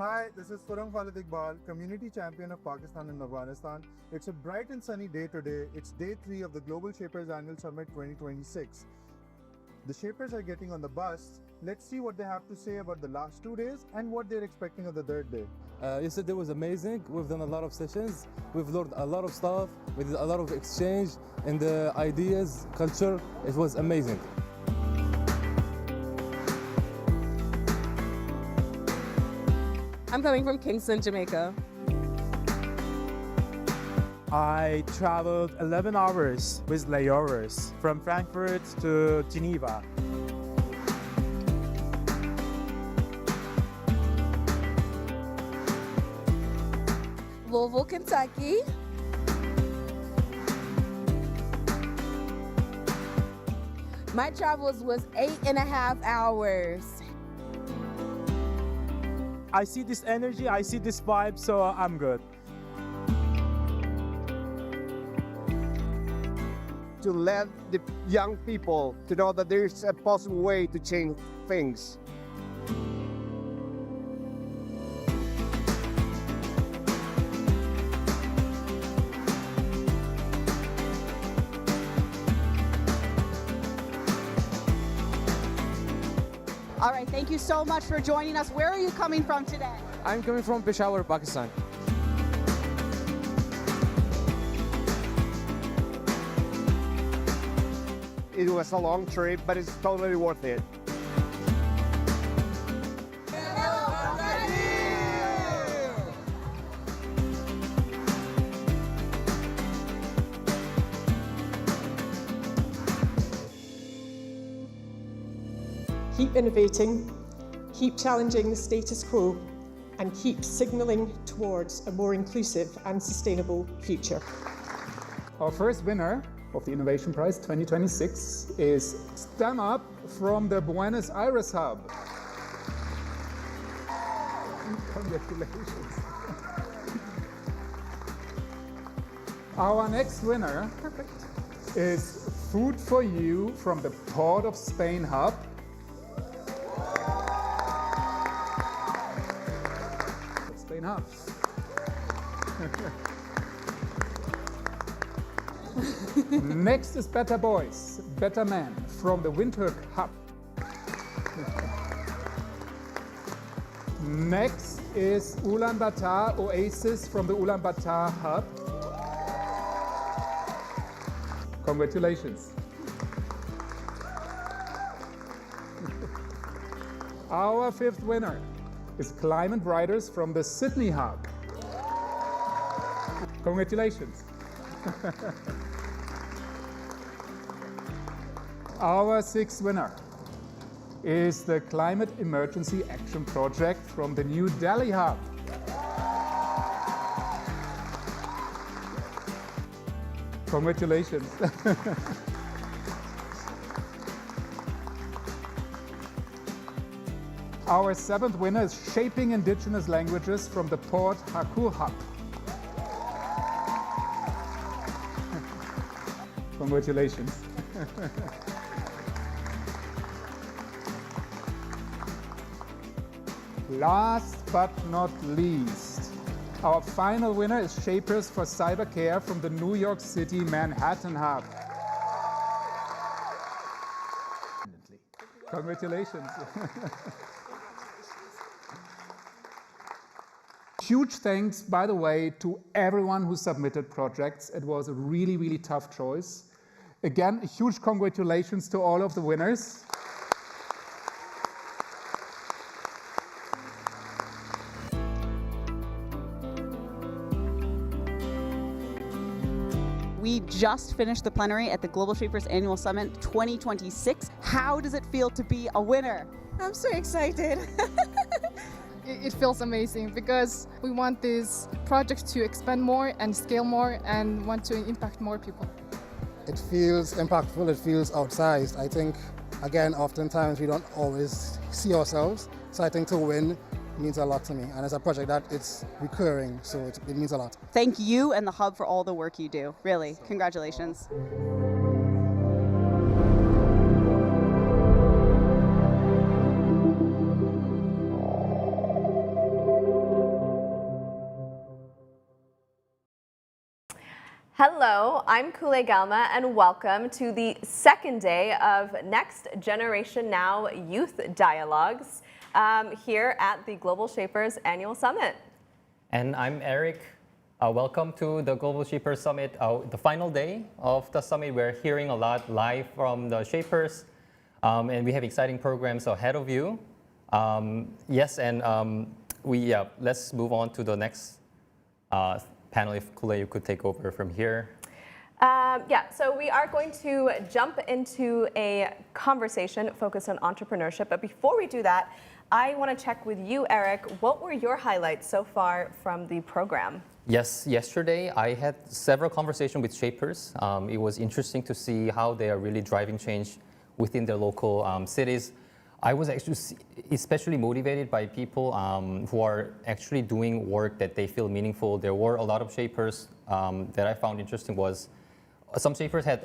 Hi, this is Furam Khalid Iqbal, Community Champion of Pakistan and Afghanistan. It's a bright and sunny day today. It's day 3 of the Global Shapers Annual Summit 2026. The Shapers are getting on the bus. Let's see what they have to say about the last 2 days and what they're expecting of the third day. Yesterday was amazing. We've done a lot of sessions. We've learned a lot of stuff. We did a lot of exchange in the ideas, culture. It was amazing. I'm coming from Kingston, Jamaica. I traveled 11 hours with layovers from Frankfurt to Geneva. Louisville, Kentucky. My travels was 8.5 hours. I see this energy, I see this vibe, so I'm good. To let the young people to know that there's a possible way to change things. All right, thank you so much for joining us. Where are you coming from today? I'm coming from Peshawar, Pakistan. It was a long trip, but it's totally worth it. Keep innovating, keep challenging the status quo, and keep signalling towards a more inclusive and sustainable future. Our first winner of the Innovation Prize 2026 is Stand Up from the Buenos Aires Hub. Congratulations. Our next winner is Food for You from the Port of Spain Hub. Spain Hub. Next is Better Boys, Better Men from the Windhoek Hub. Next is Ulaanbaatar Oasis from the Ulaanbaatar Hub. Congratulations. Our fifth winner is Climate Riders from the Sydney Hub. Congratulations. Our sixth winner is the Climate Emergency Action Project from the New Delhi Hub. Congratulations. Our seventh winner is Shaping Indigenous Languages from the Port Harcourt Hub. Congratulations. Last but not least, our final winner is Shapers for Cybercare from the New York City Manhattan Hub. Congratulations. Huge thanks, by the way, to everyone who submitted projects. It was a really, really tough choice. Again, a huge congratulations to all of the winners. We just finished the plenary at the Global Shapers Annual Summit 2026. How does it feel to be a winner? I'm so excited. It feels amazing because we want this project to expand more and scale more and want to impact more people. It feels impactful, it feels outsized. I think, again, oftentimes we don't always see ourselves. So I think to win means a lot to me. And it's a project that it's recurring, so it means a lot. Thank you and the Hub for all the work you do. Really, congratulations. Hello, I'm Kule Galma, and welcome to the second day of Next Generation Now Youth Dialogues here at the Global Shapers Annual Summit. And I'm Eric. Welcome to the Global Shapers Summit, the final day of the summit. We're hearing a lot live from the Shapers, and we have exciting programs ahead of you. Let's move on to the next panel. If Kule, you could take over from here. So we are going to jump into a conversation focused on entrepreneurship. But before we do that, I want to check with you, Eric. What were your highlights so far from the program? Yes, yesterday I had several conversations with Shapers. It was interesting to see how they are really driving change within their local cities. I was actually especially motivated by people who are actually doing work that they feel meaningful. There were a lot of Shapers that I found interesting was some Shapers had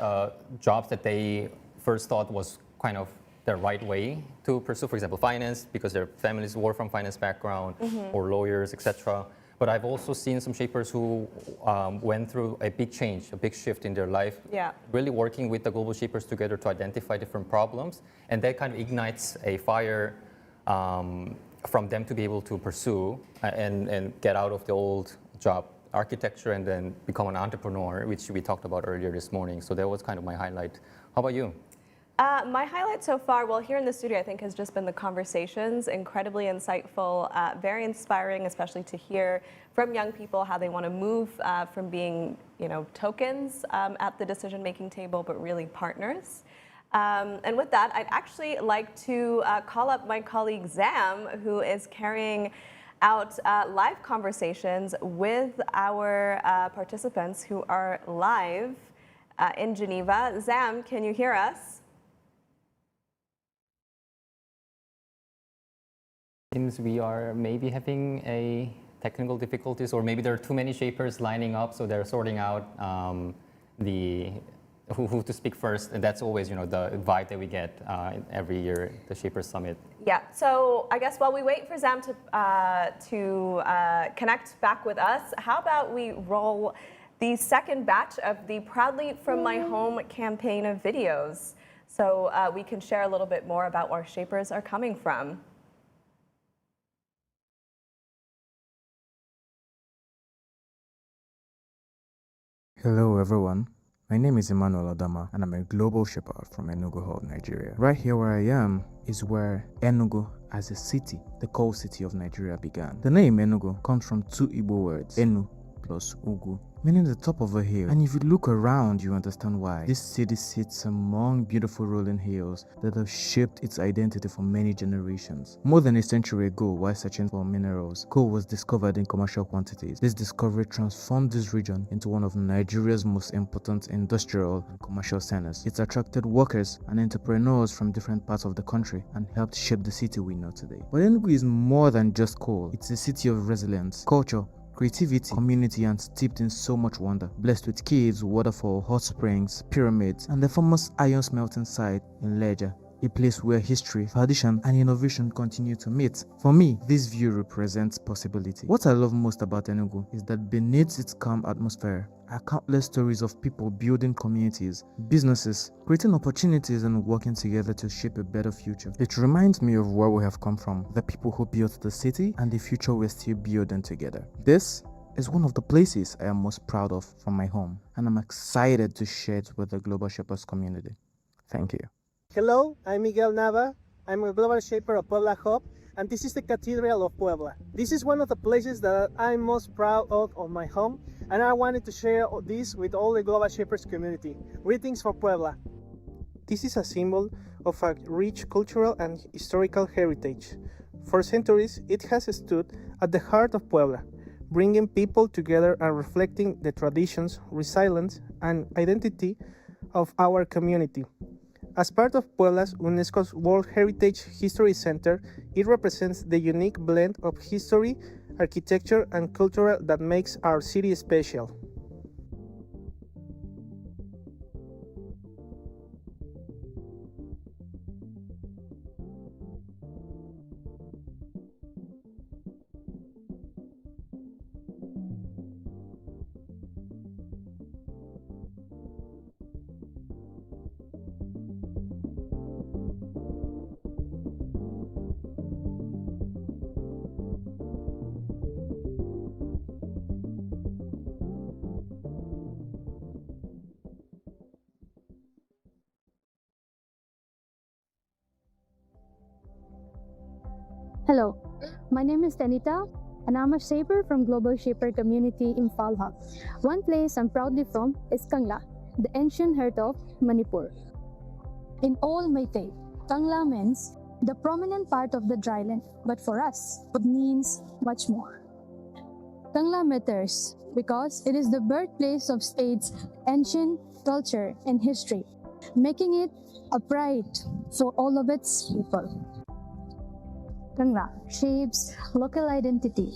jobs that they first thought was kind of the right way to pursue, for example, finance, because their families were from finance background, or lawyers, etc. But I've also seen some Shapers who went through a big change, a big shift in their life, really working with the Global Shapers together to identify different problems. And that kind of ignites a fire from them to be able to pursue and get out of the old job architecture and then become an entrepreneur, which we talked about earlier this morning. So that was kind of my highlight. How about you? My highlight so far, well, here in the studio, I think has just been the conversations, incredibly insightful, very inspiring, especially to hear from young people how they want to move from being, tokens at the decision-making table, but really partners. And with that, I'd actually like to call up my colleague Zam, who is carrying out live conversations with our participants who are live in Geneva. Zam, can you hear us? Seems we are maybe having a technical difficulties, or maybe there are too many Shapers lining up, so they're sorting out who to speak first, and that's always the vibe that we get every year at the Shapers Summit. Yeah. So I guess while we wait for Zam to connect back with us, how about we roll the second batch of the Proudly From My Home campaign of videos, so we can share a little bit more about where Shapers are coming from. Hello everyone, my name is Emmanuel Adama and I'm a global shepherd from Enugu, Nigeria. Right here where I am is where Enugu as a city, the coal city of Nigeria, began. The name Enugu comes from two Igbo words, Enu plus Ugu, meaning the top of a hill. And if you look around, you understand why. This city sits among beautiful rolling hills that have shaped its identity for many generations. More than a century ago, while searching for minerals, coal was discovered in commercial quantities. This discovery transformed this region into one of Nigeria's most important industrial and commercial centers. It attracted workers and entrepreneurs from different parts of the country and helped shape the city we know today. But Enugu is more than just coal. It's a city of resilience, culture, creativity, community, and steeped in so much wonder. Blessed with caves, waterfall, hot springs, pyramids, and the famous iron smelting site in Leja, a place where history, tradition, and innovation continue to meet. For me, this view represents possibility. What I love most about Enugu is that beneath its calm atmosphere are countless stories of people building communities, businesses, creating opportunities, and working together to shape a better future. It reminds me of where we have come from, the people who built the city, and the future we're still building together. This is one of the places I am most proud of from my home, and I'm excited to share it with the Global Shapers community. Thank you. Hello, I'm Miguel Nava. I'm a global shaper of Puebla Hub, and this is the Cathedral of Puebla. This is one of the places that I'm most proud of my home, and I wanted to share this with all the global shapers community. Greetings for Puebla. This is a symbol of a rich cultural and historical heritage. For centuries, it has stood at the heart of Puebla, bringing people together and reflecting the traditions, resilience, and identity of our community. As part of Puebla's UNESCO's World Heritage History Center, it represents the unique blend of history, architecture, and culture that makes our city special. Hello, my name is Tanita, and I'm a shaper from Global Shaper Community in Falha. One place I'm proudly from is Kangla, the ancient heart of Manipur. In all Meitei, Kangla means the prominent part of the dryland, but for us, it means much more. Kangla matters because it is the birthplace of state's ancient culture and history, making it a pride for all of its people. Kangla shapes local identity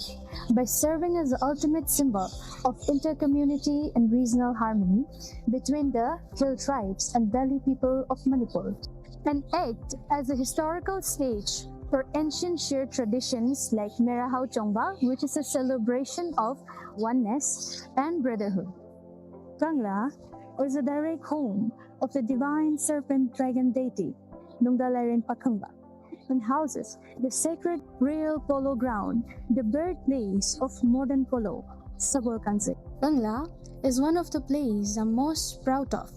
by serving as the ultimate symbol of inter-community and regional harmony between the hill tribes and valley people of Manipur, and act as a historical stage for ancient shared traditions like Merahau Chongba, which is a celebration of oneness and brotherhood. Kangla is a direct home of the divine serpent dragon deity, Nungdalarin Pakangba, and houses the sacred real polo ground, the birthplace of modern polo, Sabol Kanse. Kangla is one of the places I'm most proud of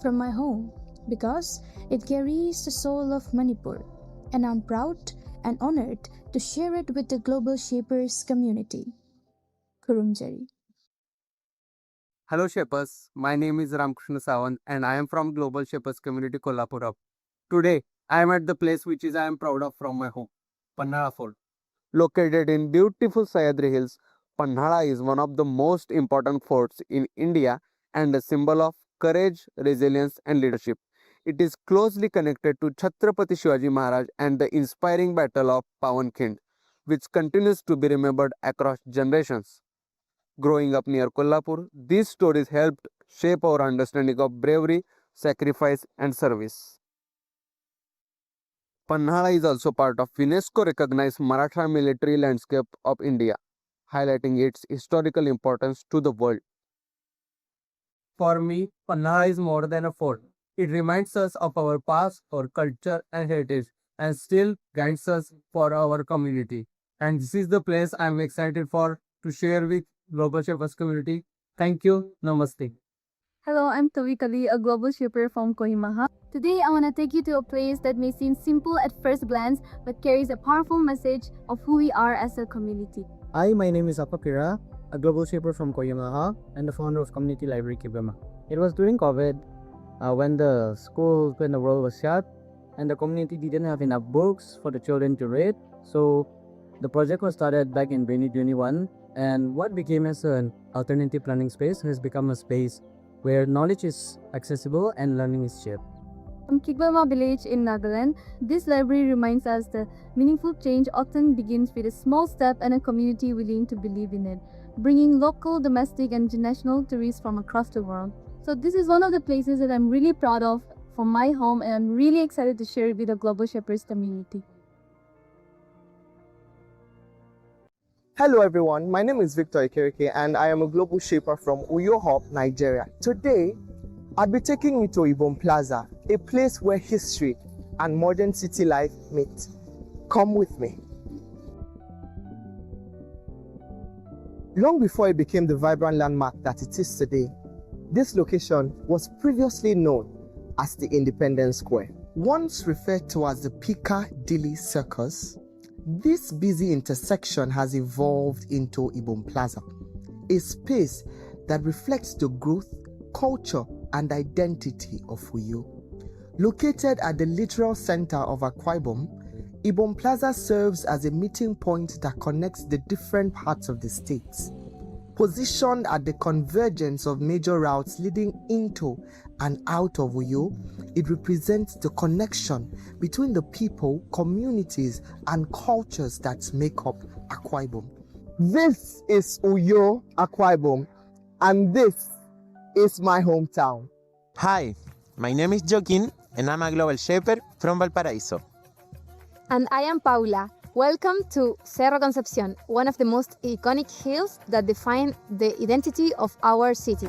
from my home because it carries the soul of Manipur, and I'm proud and honored to share it with the Global Shapers community. Kurumjari. Hello Shapers, my name is Ramkrishna Sawant and I am from Global Shapers Community Kolhapura. Today, I am at the place which I am proud of from my home, Pannhala Fort. Located in beautiful Sahyadri Hills, Pannhala is one of the most important forts in India and a symbol of courage, resilience and leadership. It is closely connected to Chhatrapati Shivaji Maharaj and the inspiring battle of Pawankhand, which continues to be remembered across generations. Growing up near Kolhapur, these stories helped shape our understanding of bravery, sacrifice and service. Pannhala is also part of UNESCO-recognized Maratha military landscape of India, highlighting its historical importance to the world. For me, Pannhala is more than a fort. It reminds us of our past, our culture and heritage, and still guides us for our community. And this is the place I am excited for to share with Global Shapers community. Thank you. Namaste. Hello, I'm Tavikali, a global shipper from Kohimaha. Today, I want to take you to a place that may seem simple at first glance, but carries a powerful message of who we are as a community. Hi, my name is Apapira, a global shipper from Kohimaha and the founder of Community Library Kibema. It was during COVID when the world was shut and the community didn't have enough books for the children to read. So the project was started back in 2021, and what became as an alternative learning space has become a space where knowledge is accessible and learning is shared. From Kigbama village in Nagaland, this library reminds us that meaningful change often begins with a small step and a community willing to believe in it, bringing local, domestic and international tourists from across the world. So this is one of the places that I'm really proud of from my home, and I'm really excited to share it with the Global Shapers community. Hello everyone, my name is Victor Ikereke and I am a global shaper from Uyo Hub, Nigeria. Today, I'll be taking you to Ibom Plaza, a place where history and modern city life meet. Come with me. Long before it became the vibrant landmark that it is today, this location was previously known as the Independence Square. Once referred to as the Piccadilly Circus, this busy intersection has evolved into Ibom Plaza, a space that reflects the growth, culture, and identity of Uyo. Located at the literal center of Akwa Ibom, Ibom Plaza serves as a meeting point that connects the different parts of the state. Positioned at the convergence of major routes leading into and out of Uyo, it represents the connection between the people, communities, and cultures that make up Akwa Ibom. This is Uyo, Akwa Ibom, and this is my hometown. Hi, my name is Joaquin, and I'm a global shaper from Valparaíso. And I am Paula. Welcome to Cerro Concepcion, one of the most iconic hills that define the identity of our city.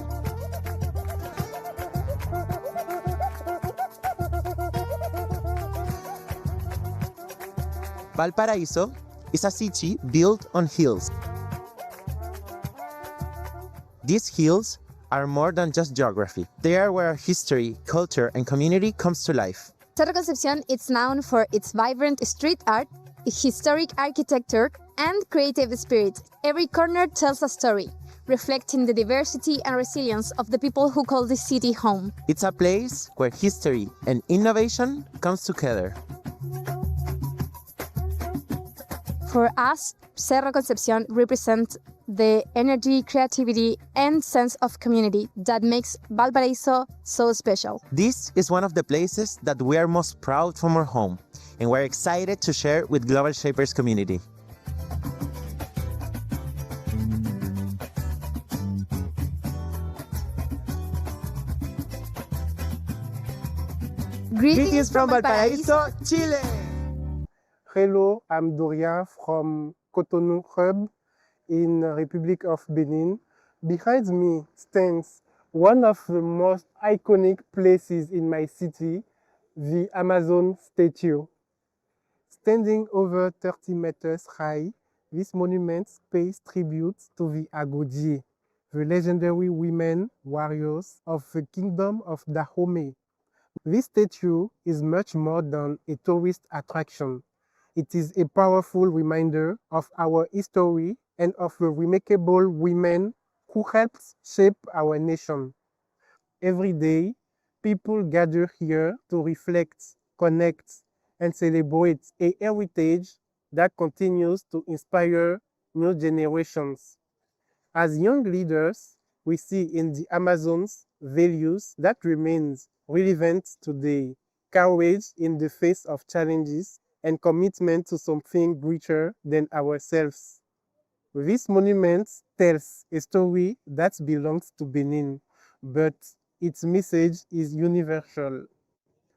Valparaíso is a city built on hills. These hills are more than just geography. They are where history, culture, and community comes to life. Cerro Concepcion is known for its vibrant street art, historic architecture, and creative spirit. Every corner tells a story, reflecting the diversity and resilience of the people who call this city home. It's a place where history and innovation comes together. For us, Cerro Concepcion represents the energy, creativity, and sense of community that makes Valparaiso so special. This is one of the places that we are most proud from our home, and we're excited to share with Global Shapers community. Greetings from Valparaiso, Chile! Hello, I'm Dorian from Cotonou Hub in Republic of Benin. Behind me stands one of the most iconic places in my city, the Amazon statue. Standing over 30 meters high, this monument pays tribute to the Agodi, the legendary women warriors of the Kingdom of Dahomey. This statue is much more than a tourist attraction. It is a powerful reminder of our history and of the remarkable women who helped shape our nation. Every day, people gather here to reflect, connect, and celebrate a heritage that continues to inspire new generations. As young leaders, we see in the Amazons values that remain relevant today: courage in the face of challenges and commitment to something greater than ourselves. This monument tells a story that belongs to Benin, but its message is universal.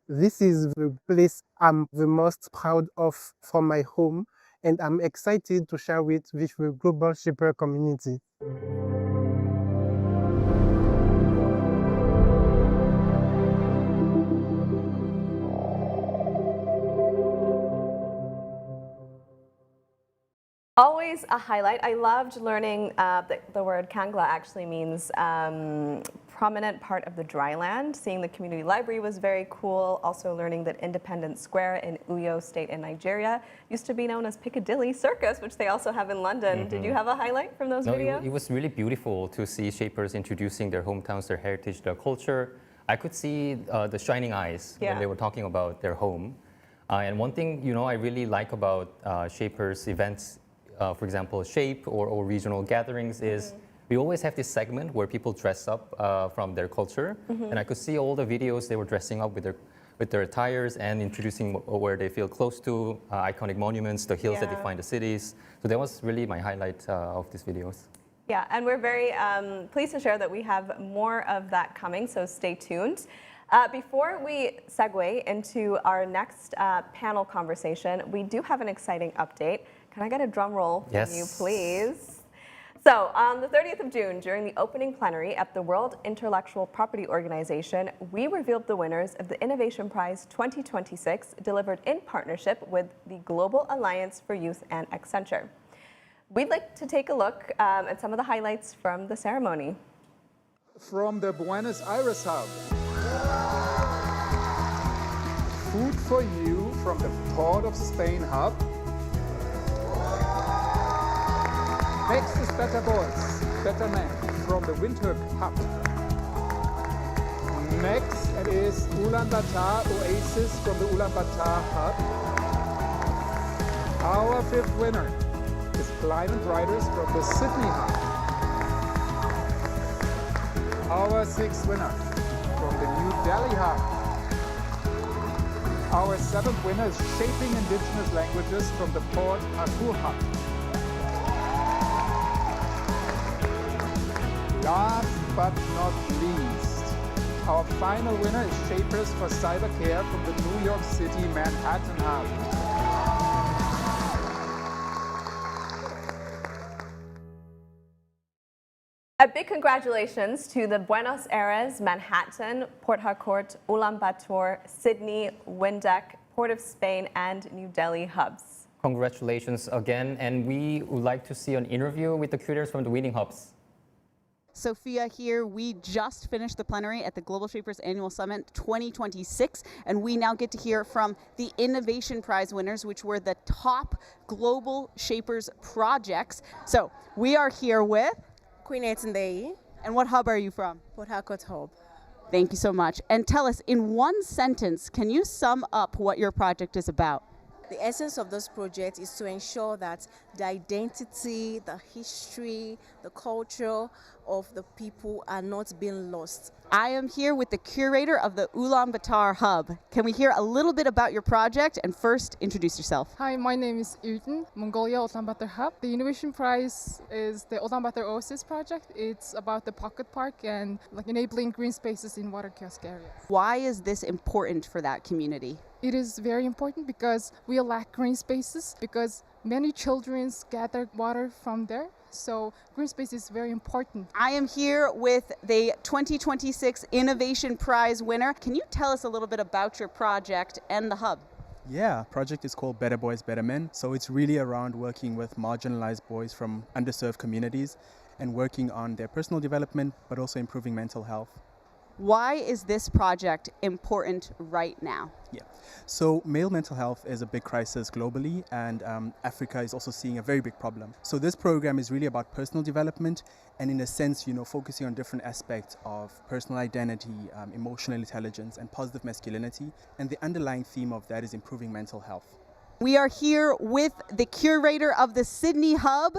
This is the place I'm the most proud of from my home, and I'm excited to share it with the Global Shaper community. Always a highlight. I loved learning that the word Kangla actually means prominent part of the dry land. Seeing the community library was very cool. Also learning that Independence Square in Uyo State in Nigeria used to be known as Piccadilly Circus, which they also have in London. Did you have a highlight from those videos? It was really beautiful to see shapers introducing their hometowns, their heritage, their culture. I could see the shining eyes when they were talking about their home. And one thing I really like about shapers events, for example, Shape or regional gatherings, is we always have this segment where people dress up from their culture. And I could see all the videos they were dressing up with their attires and introducing where they feel close to iconic monuments, the hills that define the cities. So that was really my highlight of these videos. Yeah, and we're very pleased to share that we have more of that coming, so stay tuned. Before we segue into our next panel conversation, we do have an exciting update. Can I get a drum roll from you, please? So on the 30th of June, during the opening plenary at the World Intellectual Property Organization, we revealed the winners of the Innovation Prize 2026, delivered in partnership with the Global Alliance for Youth and Accenture. We'd like to take a look at some of the highlights from the ceremony. From the Buenos Aires hub. Food for you from the Port of Spain hub. Next is Better Boys, Better Men from the Windhoek hub. Next it is Ulaanbaatar Oasis from the Ulaanbaatar hub. Our fifth winner is Climate Riders from the Sydney hub. Our sixth winner from the New Delhi hub. Our seventh winner is Shaping Indigenous Languages from the Port Harcourt hub. Last but not least, our final winner is Shapers for Cybercare from the New York City Manhattan hub. A big congratulations to the Buenos Aires, Manhattan, Port Harcourt, Ulaanbaatar, Sydney, Windhoek, Port of Spain, and New Delhi hubs. Congratulations again, and we would like to see an interview with the curators from the winning hubs. Sophia here. We just finished the plenary at the Global Shapers Annual Summit 2026, and we now get to hear from the Innovation Prize winners, which were the top Global Shapers projects. So we are here with Queen Etendei. And what hub are you from? Port Harcourt Hub. Thank you so much. And tell us, in one sentence, can you sum up what your project is about? The essence of this project is to ensure that the identity, the history, the culture of the people are not being lost. I am here with the curator of the Ulaanbaatar Hub. Can we hear a little bit about your project, and first introduce yourself? Hi, my name is Ilton, Mongolia Ulaanbaatar Hub. The Innovation Prize is the Ulaanbaatar Oasis project. It's about the pocket park and enabling green spaces in water kiosk areas. Why is this important for that community? It is very important because we lack green spaces, because many children gather water from there. So green space is very important. I am here with the 2026 Innovation Prize winner. Can you tell us a little bit about your project and the hub? Yeah, project is called Better Boys, Better Men. So it's really around working with marginalized boys from underserved communities and working on their personal development, but also improving mental health. Why is this project important right now? Yeah, so male mental health is a big crisis globally, and Africa is also seeing a very big problem. So this program is really about personal development and, in a sense, focusing on different aspects of personal identity, emotional intelligence, and positive masculinity. And the underlying theme of that is improving mental health. We are here with the curator of the Sydney Hub.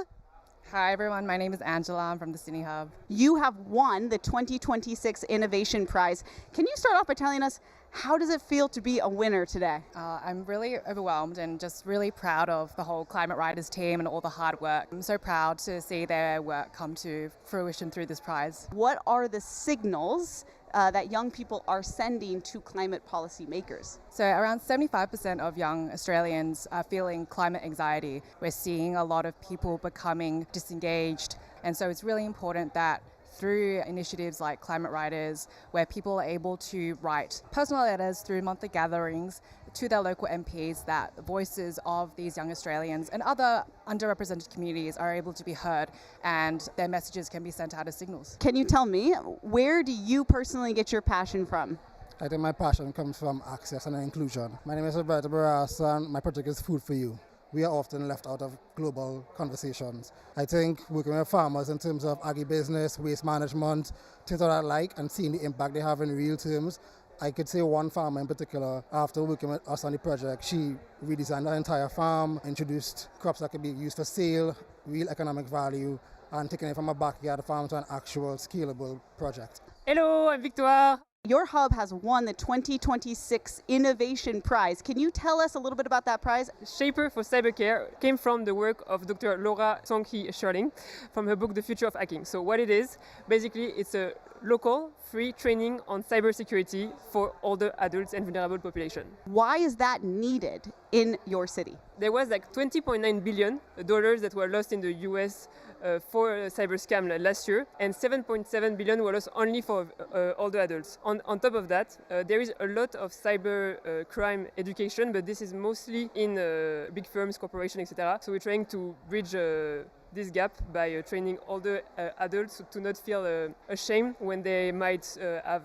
Hi everyone, my name is Angela. I'm from the Sydney Hub. You have won the 2026 Innovation Prize. Can you start off by telling us, how does it feel to be a winner today? I'm really overwhelmed and just really proud of the whole Climate Riders team and all the hard work. I'm so proud to see their work come to fruition through this prize. What are the signals that young people are sending to climate policy makers? So around 75% of young Australians are feeling climate anxiety. We're seeing a lot of people becoming disengaged, and so it's really important that through initiatives like Climate Riders, where people are able to write personal letters through monthly gatherings to their local MPs, that the voices of these young Australians and other underrepresented communities are able to be heard, and their messages can be sent out as signals. Can you tell me, where do you personally get your passion from? I think my passion comes from access and inclusion. My name is Roberto Barras, and my project is Food for You. We are often left out of global conversations. I think working with farmers in terms of agribusiness, waste management, things that I like, and seeing the impact they have in real terms. I could say one farmer in particular, after working with us on the project, she redesigned her entire farm, introduced crops that could be used for sale, real economic value, and taking it from a backyard farm to an actual scalable project. Hello, I'm Victoire. Your hub has won the 2026 Innovation Prize. Can you tell us a little bit about that prize? Shaper for Cybercare came from the work of Dr. Laura Songhi-Sherling from her book The Future of Hacking. So what it is, basically it's a local free training on cybersecurity for older adults and vulnerable population. Why is that needed in your city? There was like $20.9 billion that were lost in the US for cyber scam last year, and 7.7 billion were lost only for older adults. On top of that, there is a lot of cyber crime education, but this is mostly in big firms, corporations, etc. So we're trying to bridge this gap by training older adults to not feel ashamed when they might have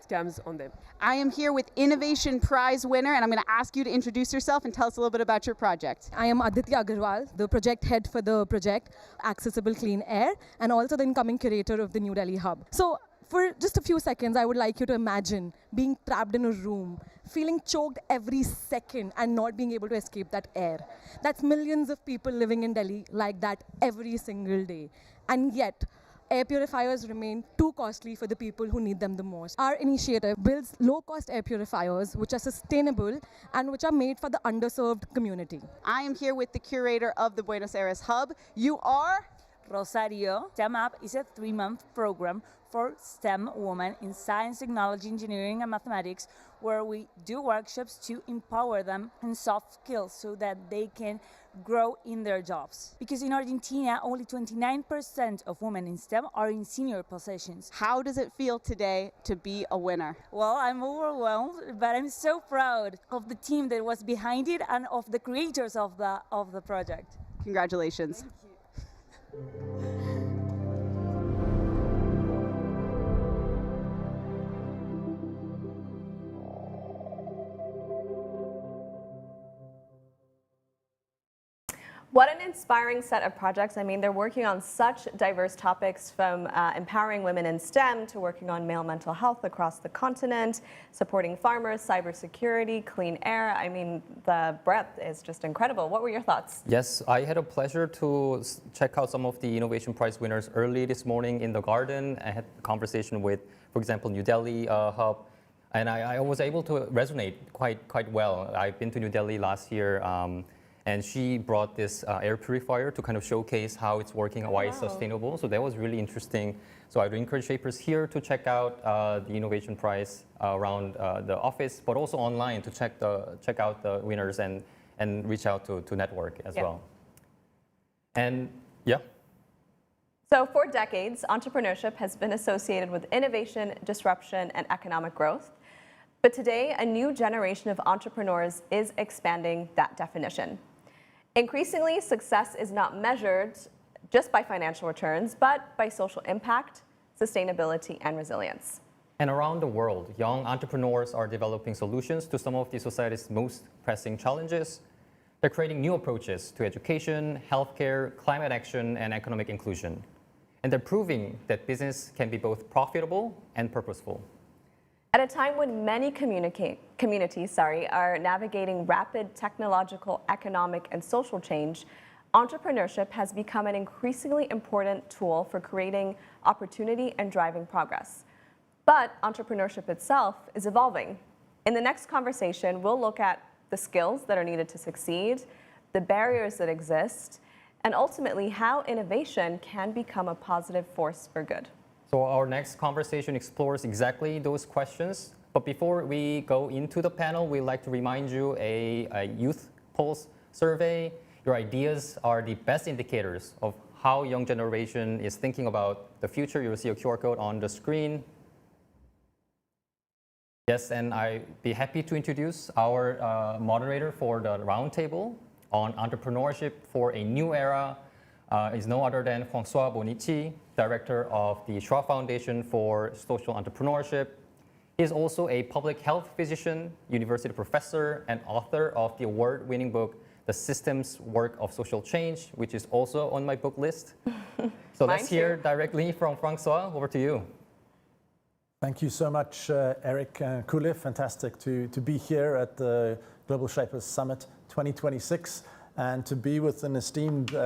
scams on them. I am here with Innovation Prize winner, and I'm going to ask you to introduce yourself and tell us a little bit about your project. I am Aditya Agarwal, the project head for the project Accessible Clean Air, and also the incoming curator of the New Delhi Hub. So for just a few seconds, I would like you to imagine being trapped in a room, feeling choked every second and not being able to escape that air. That's millions of people living in Delhi like that every single day. And yet, air purifiers remain too costly for the people who need them the most. Our initiative builds low-cost air purifiers which are sustainable and which are made for the underserved community. I am here with the curator of the Buenos Aires Hub. You are? Rosario. STEM Up is a 3-month program for STEM women in science, technology, engineering, and mathematics, where we do workshops to empower them in soft skills so that they can grow in their jobs. Because in Argentina, only 29% of women in STEM are in senior positions. How does it feel today to be a winner? Well, I'm overwhelmed, but I'm so proud of the team that was behind it and of the creators of the project. Congratulations. Thank you. What an inspiring set of projects. I mean, they're working on such diverse topics, from empowering women in STEM to working on male mental health across the continent, supporting farmers, cybersecurity, clean air. I mean, the breadth is just incredible. What were your thoughts? Yes, I had a pleasure to check out some of the Innovation Prize winners early this morning in the garden. I had a conversation with, for example, New Delhi Hub, and I was able to resonate quite well. I've been to New Delhi last year, and she brought this air purifier to kind of showcase how it's working and why it's sustainable. So that was really interesting. So I would encourage shapers here to check out the Innovation Prize around the office, but also online to check out the winners and reach out to network as well. And yeah. So for decades, entrepreneurship has been associated with innovation, disruption, and economic growth. But today, a new generation of entrepreneurs is expanding that definition. Increasingly, success is not measured just by financial returns, but by social impact, sustainability, and resilience. And around the world, young entrepreneurs are developing solutions to some of the society's most pressing challenges. They're creating new approaches to education, healthcare, climate action, and economic inclusion. And they're proving that business can be both profitable and purposeful. At a time when many communities are navigating rapid technological, economic, and social change, entrepreneurship has become an increasingly important tool for creating opportunity and driving progress. But entrepreneurship itself is evolving. In the next conversation, we'll look at the skills that are needed to succeed, the barriers that exist, and ultimately how innovation can become a positive force for good. So our next conversation explores exactly those questions. But before we go into the panel, we'd like to remind you a youth pulse survey. Your ideas are the best indicators of how young generation is thinking about the future. You'll see a QR code on the screen. Yes, and I'd be happy to introduce our moderator for the roundtable on entrepreneurship for a new era. Is no other than Francois Bonnici, Director of the Schwab Foundation for Social Entrepreneurship. He is also a public health physician, university professor, and author of the award-winning book, The Systems Work of Social Change, which is also on my book list. So let's hear directly from Francois. Over to you. Thank you so much, Eric Kule. Fantastic to be here at the Global Shapers Summit 2026 and to be with an esteemed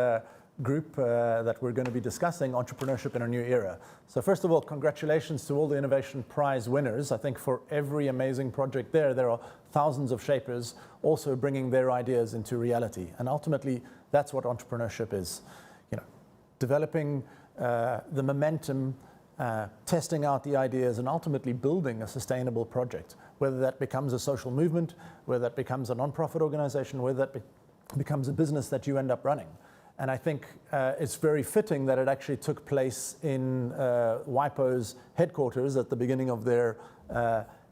group that we're going to be discussing entrepreneurship in a new era. So first of all, congratulations to all the Innovation Prize winners. I think for every amazing project there are thousands of shapers also bringing their ideas into reality. And ultimately, that's what entrepreneurship is. You know, developing the momentum, testing out the ideas, and ultimately building a sustainable project, whether that becomes a social movement, whether that becomes a nonprofit organization, whether that becomes a business that you end up running. And I think it's very fitting that it actually took place in WIPO's headquarters at the beginning of their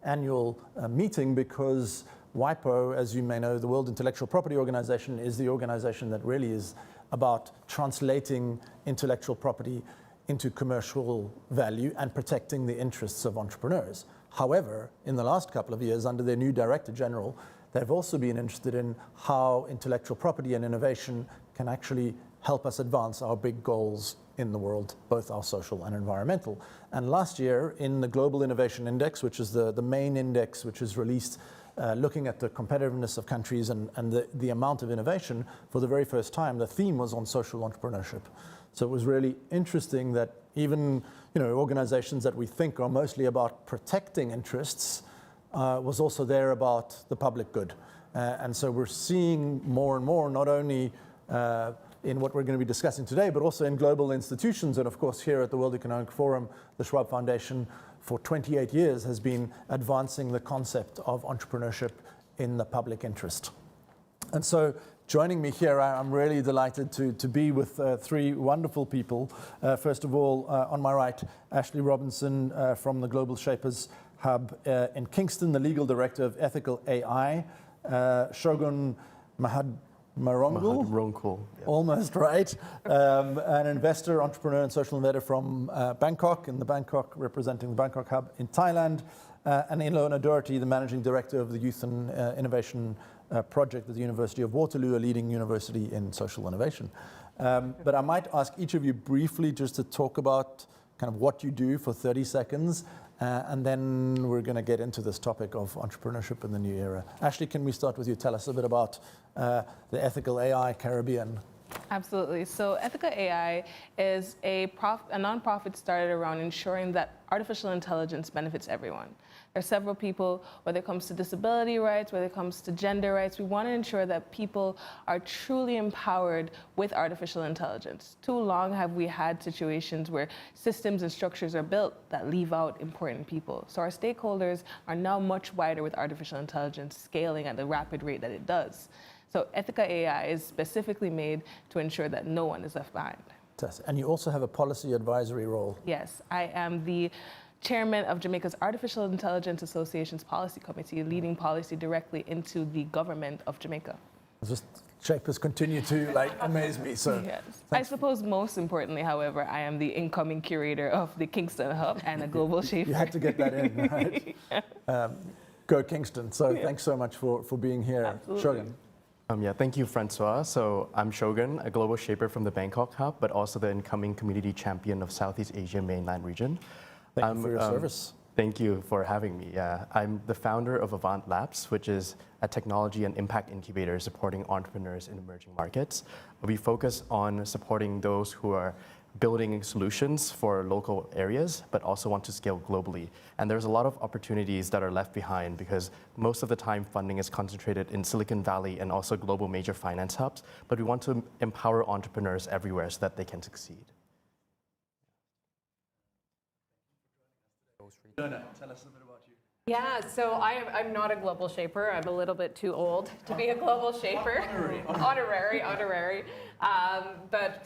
annual meeting, because WIPO, as you may know, the World Intellectual Property Organization, is the organization that really is about translating intellectual property into commercial value and protecting the interests of entrepreneurs. However, in the last couple of years, under their new Director General, they've also been interested in how intellectual property and innovation can actually help us advance our big goals in the world, both our social and environmental. And last year, in the Global Innovation Index, which is the main index which is released looking at the competitiveness of countries and the amount of innovation, for the very first time, the theme was on social entrepreneurship. So it was really interesting that even organizations that we think are mostly about protecting interests was also there about the public good. And so we're seeing more and more, not only in what we're going to be discussing today, but also in global institutions. And of course, here at the World Economic Forum, the Schwab Foundation for 28 years has been advancing the concept of entrepreneurship in the public interest. And so joining me here, I'm really delighted to be with three wonderful people. First of all, on my right, Ashlie Robinson from the Global Shapers Hub in Kingston, the legal director of Ethical AI. Shogun Mahadumrongkul, almost right. An investor, entrepreneur, and social innovator from Bangkok, representing the Bangkok Hub in Thailand. And Ilona Dougherty, the managing director of the Youth and Innovation project at the University of Waterloo, a leading university in social innovation. But I might ask each of you briefly just to talk about kind of what you do for 30 seconds, and then we're going to get into this topic of entrepreneurship in the new era. Ashlie, can we start with you? Tell us a bit about the Ethical AI Caribbean. Absolutely. So Ethical AI is a nonprofit started around ensuring that artificial intelligence benefits everyone. There are several people, whether it comes to disability rights, whether it comes to gender rights, we want to ensure that people are truly empowered with artificial intelligence. Too long have we had situations where systems and structures are built that leave out important people. So our stakeholders are now much wider with artificial intelligence scaling at the rapid rate that it does. So Ethical AI is specifically made to ensure that no one is left behind. And you also have a policy advisory role. Yes, I am the chairman of Jamaica's Artificial Intelligence Association's policy committee, leading policy directly into the government of Jamaica. Just Shapers continue to amaze me. So yes. I suppose most importantly, however, I am the incoming curator of the Kingston Hub and a global shaper. You had to get that in, right? Yeah. Go Kingston. So thanks so much for being here. Absolutely. Shogun. Yeah, thank you, Francois. So I'm Shogun, a global shaper from the Bangkok Hub, but also the incoming community champion of Southeast Asia mainland region. Thank you for your service. Thank you for having me. Yeah, I'm the founder of Avant Labs, which is a technology and impact incubator supporting entrepreneurs in emerging markets. We focus on supporting those who are building solutions for local areas, but also want to scale globally. And there's a lot of opportunities that are left behind because most of the time funding is concentrated in Silicon Valley and also global major finance hubs, but we want to empower entrepreneurs everywhere so that they can succeed. Ilona, tell us a bit about you. Yeah, so I'm not a global shaper. I'm a little bit too old to be a global shaper. Honorary. But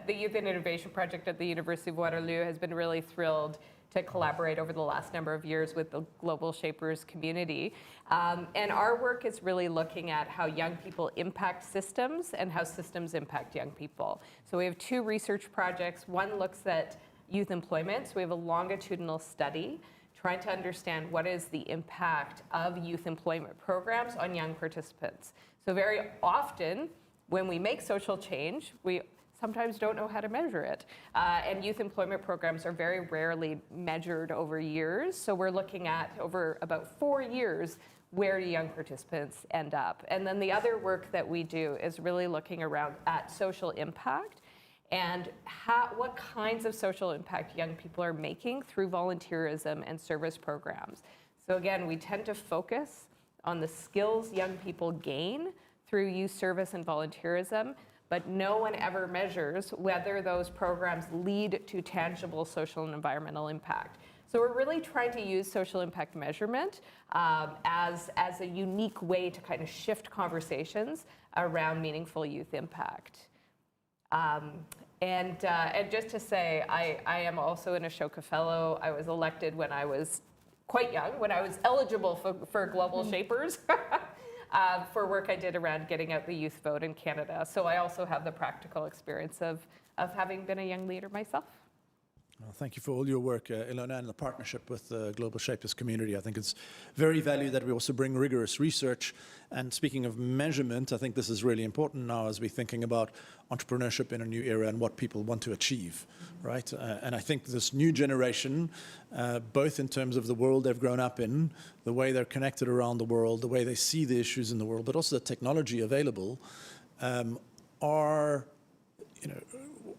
the Youth and Innovation Project at the University of Waterloo has been really thrilled to collaborate over the last number of years with the Global Shapers community. And our work is really looking at how young people impact systems and how systems impact young people. So we have two research projects. One looks at youth employment. So we have a longitudinal study trying to understand what is the impact of youth employment programs on young participants. So very often, when we make social change, we sometimes don't know how to measure it. And youth employment programs are very rarely measured over years. So we're looking at over about 4 years, where do young participants end up? And then the other work that we do is really looking around at social impact and what kinds of social impact young people are making through volunteerism and service programs. So again, we tend to focus on the skills young people gain through youth service and volunteerism, but no one ever measures whether those programs lead to tangible social and environmental impact. So we're really trying to use social impact measurement as a unique way to kind of shift conversations around meaningful youth impact. And just to say, I am also an Ashoka Fellow. I was elected when I was quite young, when I was eligible for Global Shapers for work I did around getting out the youth vote in Canada. So I also have the practical experience of having been a young leader myself. Well, thank you for all your work, Ilona, and the partnership with the Global Shapers community. I think it's very valued that we also bring rigorous research. And speaking of measurement, I think this is really important now as we're thinking about entrepreneurship in a new era and what people want to achieve, right? And I think this new generation, both in terms of the world they've grown up in, the way they're connected around the world, the way they see the issues in the world, but also the technology available, are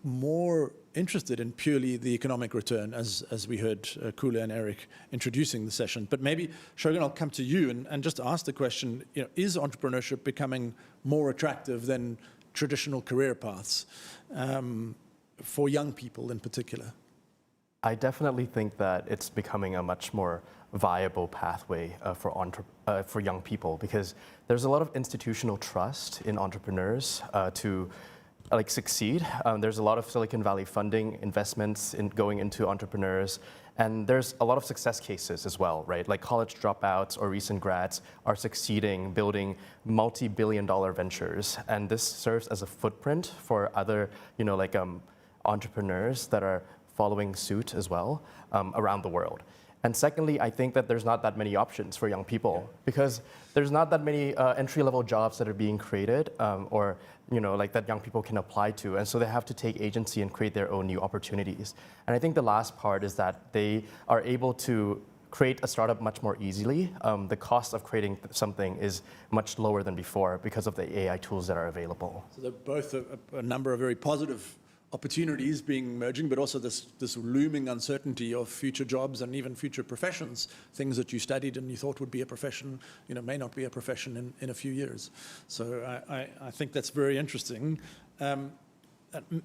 more interested in purely the economic return, as we heard Kula and Eric introducing the session. But maybe, Shogun, I'll come to you and just ask the question, is entrepreneurship becoming more attractive than traditional career paths for young people in particular? I definitely think that it's becoming a much more viable pathway for young people because there's a lot of institutional trust in entrepreneurs to succeed. There's a lot of Silicon Valley funding, investments going into entrepreneurs, and there's a lot of success cases as well, right? Like college dropouts or recent grads are succeeding, building multi-billion-dollar ventures, and this serves as a footprint for other, entrepreneurs that are following suit as well around the world. And secondly, I think that there's not that many options for young people because there's not that many entry-level jobs that are being created or like that young people can apply to. And so they have to take agency and create their own new opportunities. And I think the last part is that they are able to create a startup much more easily. The cost of creating something is much lower than before because of the AI tools that are available. So they're both a number of very positive opportunities being emerging, but also this looming uncertainty of future jobs and even future professions, things that you studied and you thought would be a profession, may not be a profession in a few years. So I think that's very interesting.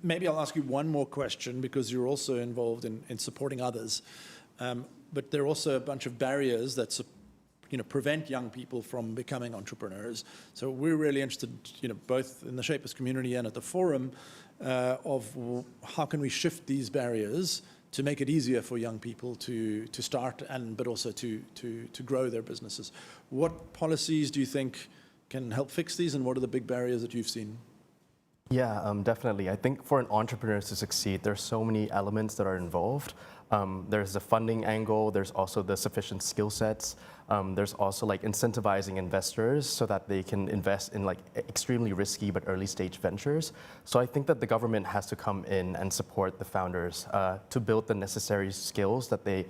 Maybe I'll ask you one more question because you're also involved in supporting others. But there are also a bunch of barriers that prevent young people from becoming entrepreneurs. So we're really interested, both in the Shapers community and at the forum, of how can we shift these barriers to make it easier for young people to start but also to grow their businesses. What policies do you think can help fix these, and what are the big barriers that you've seen? Yeah, definitely. I think for an entrepreneur to succeed, there's so many elements that are involved. There's the funding angle, there's also the sufficient skill sets, there's also like incentivizing investors so that they can invest in like extremely risky but early stage ventures. So I think that the government has to come in and support the founders to build the necessary skills that they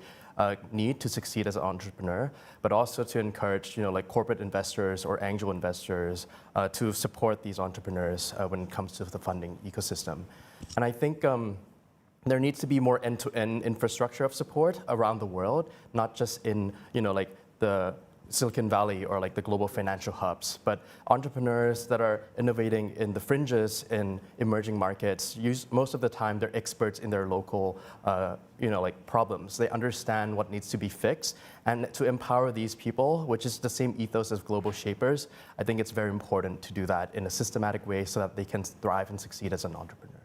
need to succeed as an entrepreneur, but also to encourage like corporate investors or angel investors to support these entrepreneurs when it comes to the funding ecosystem. And I think there needs to be more end-to-end infrastructure of support around the world, not just in like the Silicon Valley or like the global financial hubs, but entrepreneurs that are innovating in the fringes in emerging markets, most of the time they're experts in their local like problems. They understand what needs to be fixed, and to empower these people, which is the same ethos as Global Shapers, I think it's very important to do that in a systematic way so that they can thrive and succeed as an entrepreneur.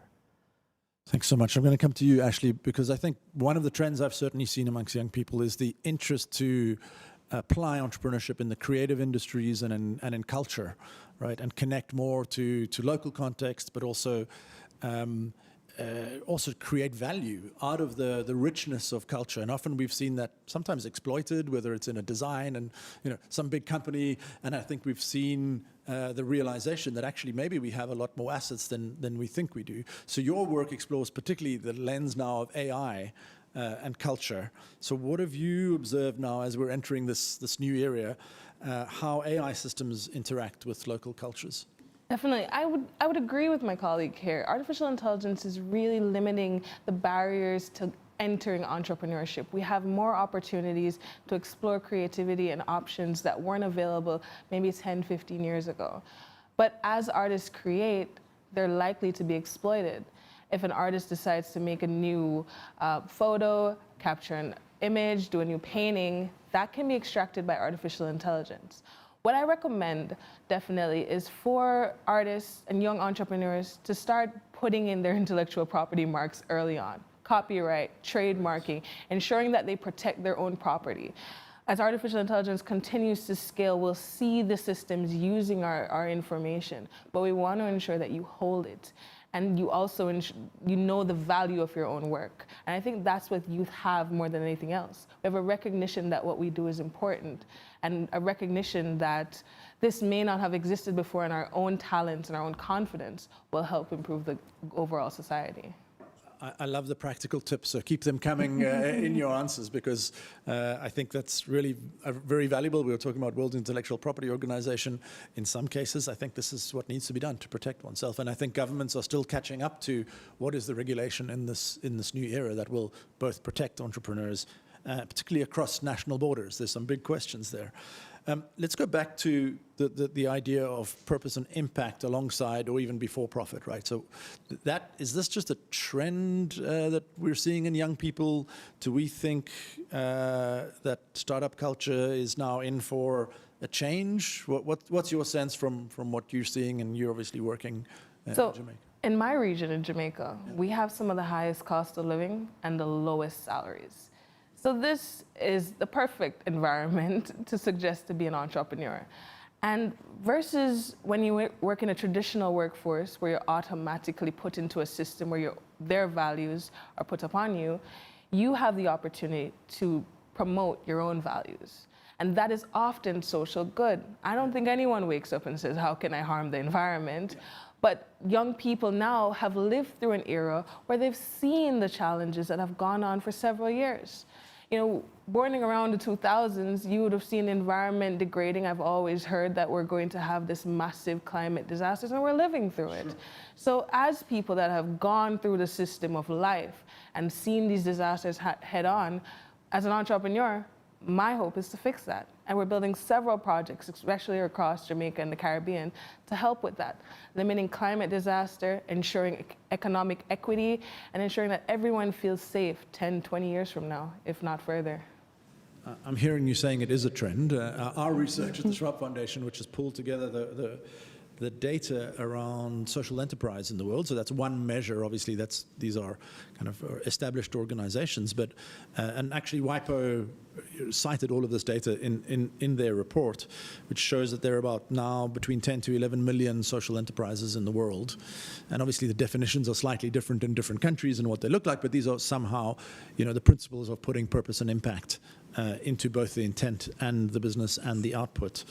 Thanks so much. I'm going to come to you, Ashlie, because I think one of the trends I've certainly seen amongst young people is the interest to apply entrepreneurship in the creative industries and in culture, right? And connect more to local context, but also create value out of the richness of culture. And often we've seen that sometimes exploited, whether it's in a design and some big company. And I think we've seen the realization that actually maybe we have a lot more assets than we think we do. So your work explores particularly the lens now of AI and culture. So what have you observed now as we're entering this new area, how AI systems interact with local cultures? Definitely. I would agree with my colleague here. Artificial intelligence is really limiting the barriers to entering entrepreneurship. We have more opportunities to explore creativity and options that weren't available maybe 10, 15 years ago. But as artists create, they're likely to be exploited. If an artist decides to make a new photo, capture an image, do a new painting, that can be extracted by artificial intelligence. What I recommend definitely is for artists and young entrepreneurs to start putting in their intellectual property marks early on. Copyright, trademarking, ensuring that they protect their own property. As artificial intelligence continues to scale, we'll see the systems using our information, but we want to ensure that you hold it. And you also know the value of your own work. And I think that's what youth have more than anything else. We have a recognition that what we do is important, and a recognition that this may not have existed before, and our own talents and our own confidence will help improve the overall society. I love the practical tips, so keep them coming in your answers, because I think that's really very valuable. We were talking about World Intellectual Property Organization. In some cases, I think this is what needs to be done to protect oneself. And I think governments are still catching up to what is the regulation in this new era that will both protect entrepreneurs, particularly across national borders. There's some big questions there. Let's go back to the idea of purpose and impact alongside or even before profit, right? So is this just a trend that we're seeing in young people? Do we think that startup culture is now in for a change? What's your sense from what you're seeing, and you're obviously working in Jamaica? In my region in Jamaica, we have some of the highest cost of living and the lowest salaries. So this is the perfect environment to suggest to be an entrepreneur. And versus when you work in a traditional workforce where you're automatically put into a system where their values are put upon you, you have the opportunity to promote your own values. And that is often social good. I don't think anyone wakes up and says, how can I harm the environment? But young people now have lived through an era where they've seen the challenges that have gone on for several years. You know, born around the 2000s, you would have seen environment degrading. I've always heard that we're going to have this massive climate disasters, and we're living through it. So as people that have gone through the system of life and seen these disasters head on, as an entrepreneur, my hope is to fix that. And we're building several projects, especially across Jamaica and the Caribbean, to help with that. Limiting climate disaster, ensuring economic equity, and ensuring that everyone feels safe 10, 20 years from now, if not further. I'm hearing you saying it is a trend. Our research at the Schwab Foundation, which has pulled together the data around social enterprise in the world. So that's one measure. Obviously, these are kind of established organizations. But and actually, WIPO cited all of this data in their report, which shows that there are about now between 10 to 11 million social enterprises in the world. And obviously, the definitions are slightly different in different countries and what they look like. But these are somehow, you know, the principles of putting purpose and impact into both the intent and the business and the output.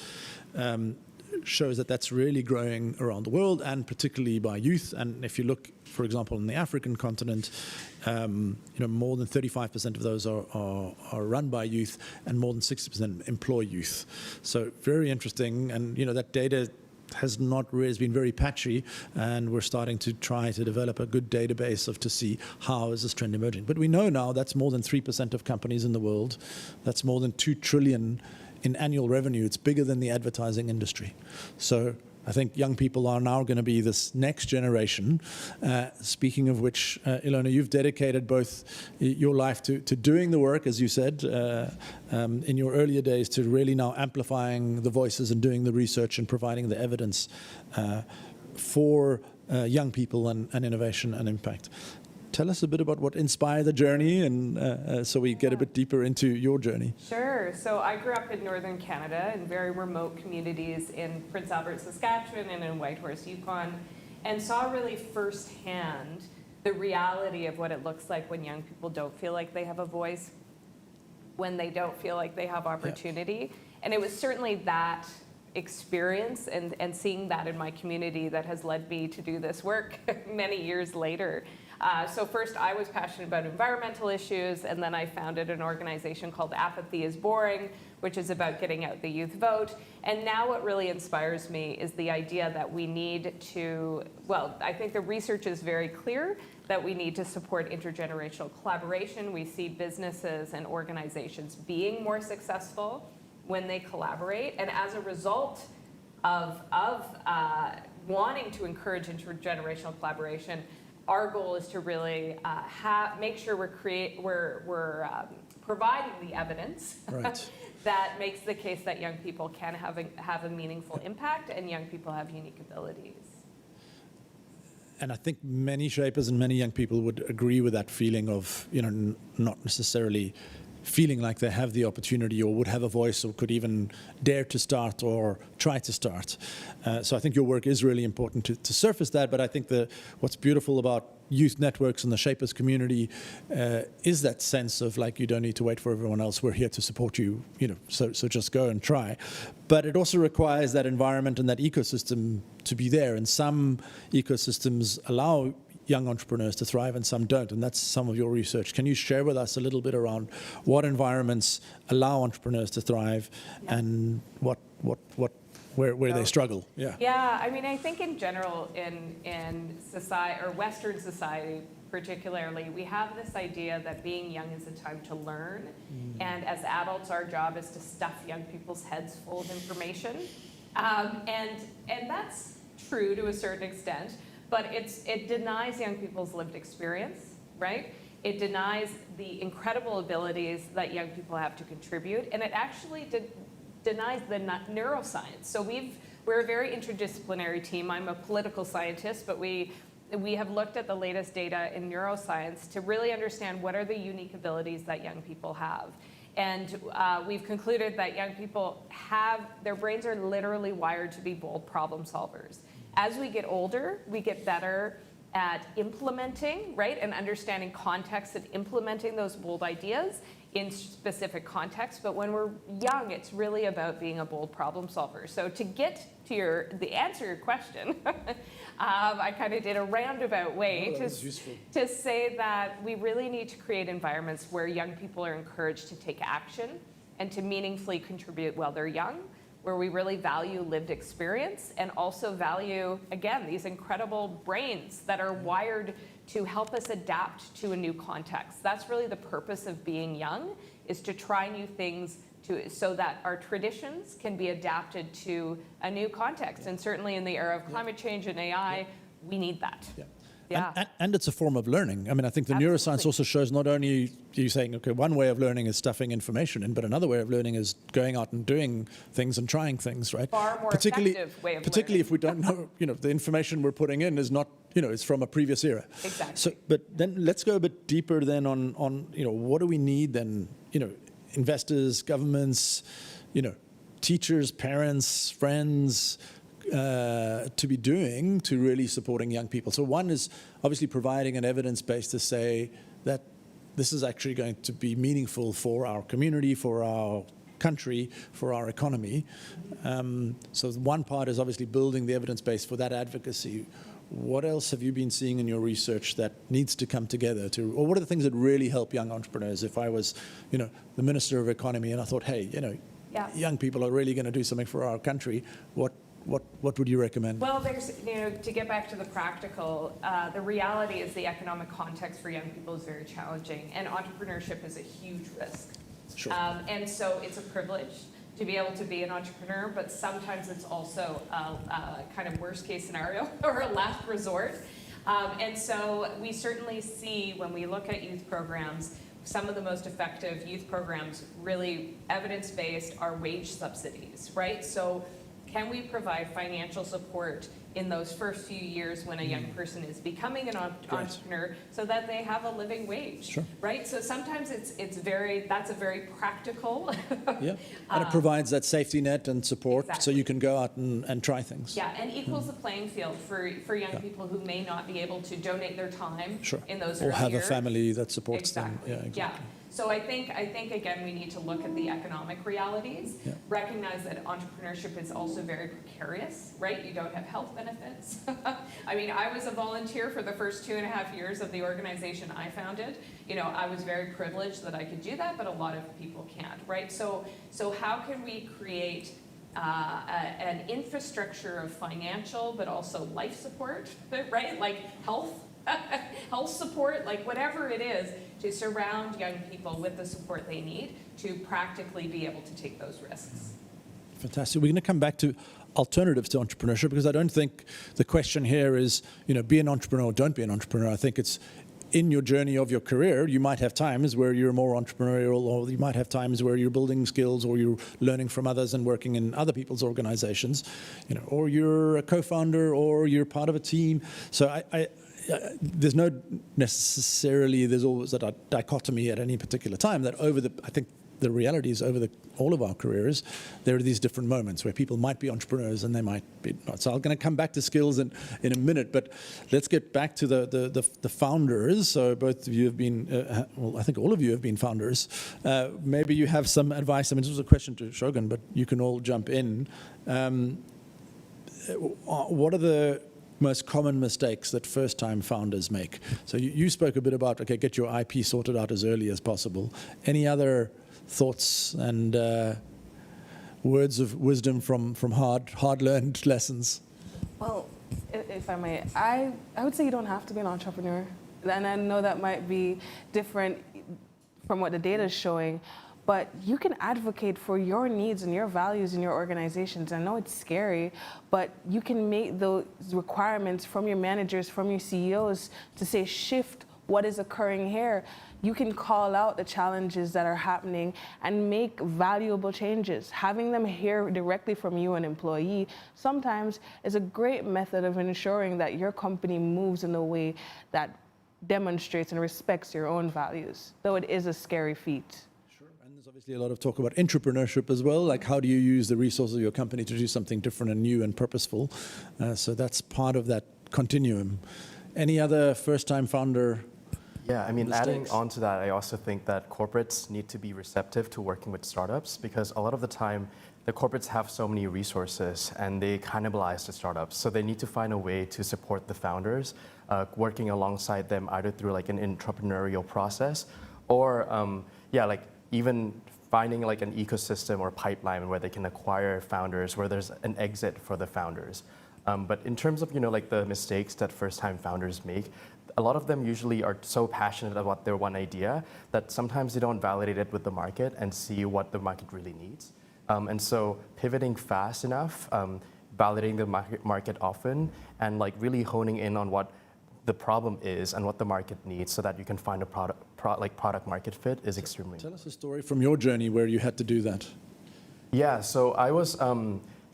Shows that that's really growing around the world, and particularly by youth. And if you look, for example, in the African continent, you know, more than 35% of those are run by youth, and more than 60% employ youth. So very interesting. And you know, that data has been very patchy, and we're starting to try to develop a good database to see how is this trend emerging. But we know now that's more than 3% of companies in the world. That's more than 2 trillion in annual revenue. It's bigger than the advertising industry. So I think young people are now going to be this next generation. Speaking of which, Ilona, you've dedicated both your life to doing the work, as you said, in your earlier days, to really now amplifying the voices and doing the research and providing the evidence for young people and innovation and impact. Tell us a bit about what inspired the journey, and so we get a bit deeper into your journey. Sure. So I grew up in northern Canada in very remote communities in Prince Albert, Saskatchewan, and in Whitehorse, Yukon, and saw really firsthand the reality of what it looks like when young people don't feel like they have a voice, when they don't feel like they have opportunity. Yeah. And it was certainly that experience and seeing that in my community that has led me to do this work many years later. So first I was passionate about environmental issues, and then I founded an organization called Apathy is Boring, which is about getting out the youth vote. And now what really inspires me is the idea that we need to, well, I think the research is very clear that we need to support intergenerational collaboration. We see businesses and organizations being more successful when they collaborate. And as a result of wanting to encourage intergenerational collaboration, our goal is to really make sure we're providing the evidence right. that makes the case that young people can have a meaningful impact, and young people have unique abilities. And I think many shapers and many young people would agree with that feeling of, you know, not necessarily feeling like they have the opportunity or would have a voice or could even dare to start or try to start. So I think your work is really important to surface that, but I think what's beautiful about youth networks and the Shapers community is that sense of like, you don't need to wait for everyone else, we're here to support you, you know, so just go and try. But it also requires that environment and that ecosystem to be there, and some ecosystems allow young entrepreneurs to thrive and some don't, and that's some of your research. Can you share with us a little bit around what environments allow entrepreneurs to thrive and where they struggle? Yeah, I mean, I think in general in society, or Western society particularly, we have this idea that being young is a time to learn, and as adults our job is to stuff young people's heads full of information, and that's true to a certain extent. But it denies young people's lived experience, right? It denies the incredible abilities that young people have to contribute, and it actually denies the neuroscience. So we're a very interdisciplinary team. I'm a political scientist, but we have looked at the latest data in neuroscience to really understand what are the unique abilities that young people have. And we've concluded that young people their brains are literally wired to be bold problem solvers. As we get older, we get better at implementing, right, and understanding context and implementing those bold ideas in specific contexts. But when we're young, it's really about being a bold problem solver. So to get to the answer to your question, I kind of did a roundabout way to say that we really need to create environments where young people are encouraged to take action and to meaningfully contribute while they're young, where we really value lived experience and also value, again, these incredible brains that are wired to help us adapt to a new context. That's really the purpose of being young, is to try new things so that our traditions can be adapted to a new context. And certainly in the era of climate change and AI, we need that. Yeah. And it's a form of learning. I mean, I think the neuroscience also shows not only you saying, okay, one way of learning is stuffing information in, but another way of learning is going out and doing things and trying things, right? Far more effective way of particularly if we don't know, the information we're putting in is not, it's from a previous era. Exactly. So, but then let's go a bit deeper then on what do we need then, investors, governments, teachers, parents, friends, to be doing to really supporting young people. So one is obviously providing an evidence base to say that this is actually going to be meaningful for our community, for our country, for our economy. So one part is obviously building the evidence base for that advocacy. What else have you been seeing in your research that needs to come together or what are the things that really help young entrepreneurs? If I was, the Minister of Economy and I thought, hey, young people are really going to do something for our country, what would you recommend? Well, there's, to get back to the practical, the reality is the economic context for young people is very challenging, and entrepreneurship is a huge risk. Sure. And so it's a privilege to be able to be an entrepreneur, but sometimes it's also a kind of worst case scenario or a last resort. And so we certainly see when we look at youth programs, some of the most effective youth programs, really evidence-based, are wage subsidies, right? So can we provide financial support in those first few years when a young person is becoming an entrepreneur so that they have a living wage, right? So sometimes that's a very practical. Yeah, and it provides that safety net and support so you can go out and try things. Yeah, and equals the playing field for young people who may not be able to donate their time in those early years. Or have years. A family that supports them. Yeah, exactly. Yeah. So I think again we need to look at the economic realities, recognize that entrepreneurship is also very precarious, right? You don't have health benefits. I mean, I was a volunteer for the first 2.5 years of the organization I founded. I was very privileged that I could do that, but a lot of people can't, right? So how can we create an infrastructure of financial but also life support, right? Like health support, like whatever it is, to surround young people with the support they need to practically be able to take those risks. Fantastic. We're going to come back to alternatives to entrepreneurship because I don't think the question here is, be an entrepreneur or don't be an entrepreneur. I think it's in your journey of your career, you might have times where you're more entrepreneurial, or you might have times where you're building skills or you're learning from others and working in other people's organizations, or you're a co-founder or you're part of a team. So there's no necessarily, there's always that dichotomy at any particular time that I think the reality is over all of our careers, there are these different moments where people might be entrepreneurs and they might be not. So I'm going to come back to skills in a minute, but let's get back to the founders. So both of you have been, I think all of you have been founders. Maybe you have some advice. I mean, this was a question to Shogun, but you can all jump in. What are the most common mistakes that first-time founders make? So you spoke a bit about, okay, get your IP sorted out as early as possible. Any other thoughts and words of wisdom from hard-learned lessons? Well, if I may, I would say you don't have to be an entrepreneur. And I know that might be different from what the data is showing, but you can advocate for your needs and your values in your organizations. I know it's scary, but you can make those requirements from your managers, from your CEOs to say, shift what is occurring here. You can call out the challenges that are happening and make valuable changes. Having them hear directly from you, an employee, sometimes is a great method of ensuring that your company moves in a way that demonstrates and respects your own values, though it is a scary feat. There's obviously a lot of talk about entrepreneurship as well, like how do you use the resources of your company to do something different and new and purposeful. So that's part of that continuum. Any other first-time founder? Yeah, I mean, adding mistakes? on to that, I also think that corporates need to be receptive to working with startups, because a lot of the time, the corporates have so many resources and they cannibalize the startups. So they need to find a way to support the founders, working alongside them either through like an entrepreneurial process or, like even finding like an ecosystem or pipeline where they can acquire founders, where there's an exit for the founders. But in terms of, like the mistakes that first-time founders make, a lot of them usually are so passionate about their one idea that sometimes they don't validate it with the market and see what the market really needs. And so pivoting fast enough, validating the market often, and like really honing in on what the problem is and what the market needs so that you can find a product market fit is extremely important. Tell us a story from your journey where you had to do that. Yeah, so I was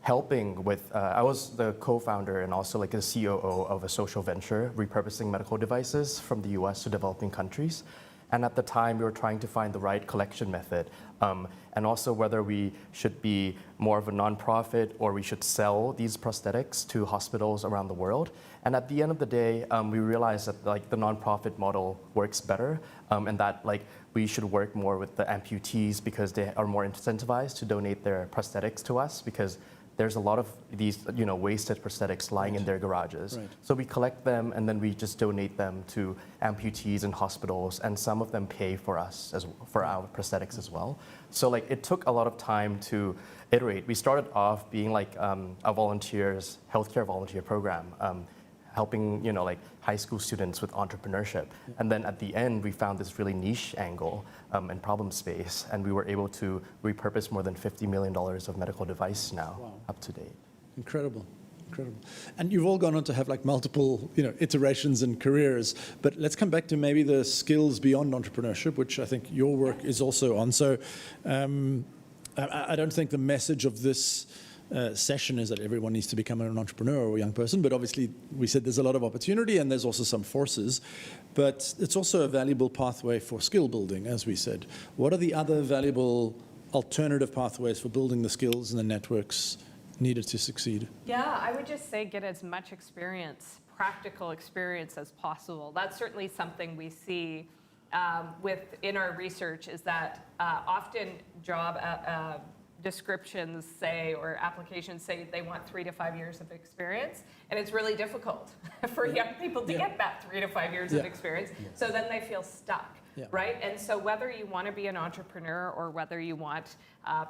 helping with, I was the co-founder and also like a COO of a social venture repurposing medical devices from the US to developing countries. And at the time, we were trying to find the right collection method, and also whether we should be more of a nonprofit or we should sell these prosthetics to hospitals around the world. And at the end of the day, we realized that like the nonprofit model works better, and that like we should work more with the amputees because they are more incentivized to donate their prosthetics to us, because there's a lot of these, wasted prosthetics lying in their garages. Right. So we collect them and then we just donate them to amputees and hospitals, and some of them pay for us for our prosthetics as well. So like it took a lot of time to iterate. We started off being like a healthcare volunteer program, helping like high school students with entrepreneurship. And then at the end, we found this really niche angle and problem space, and we were able to repurpose more than $50 million of medical device now up to date. Incredible. Incredible. And you've all gone on to have like multiple, iterations and careers, but let's come back to maybe the skills beyond entrepreneurship, which I think your work is also on. So I don't think the message of this session is that everyone needs to become an entrepreneur or a young person, but obviously we said there's a lot of opportunity and there's also some forces, but it's also a valuable pathway for skill building, as we said. What are the other valuable alternative pathways for building the skills and the networks needed to succeed? Yeah, I would just say get as much experience, practical experience as possible. That's certainly something we see in our research, is that often job descriptions say, or applications say, they want 3 to 5 years of experience, and it's really difficult for young people to get that 3 to 5 years of experience. So then they feel stuck, right? And so whether you want to be an entrepreneur or whether you want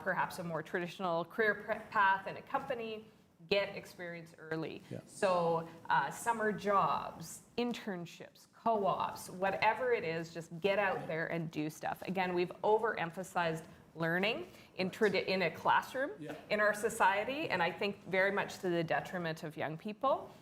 perhaps a more traditional career path in a company, get experience early. So summer jobs, internships, co-ops, whatever it is, just get out there and do stuff. Again, we've overemphasized learning in a classroom in our society, and I think very much to the detriment of young people.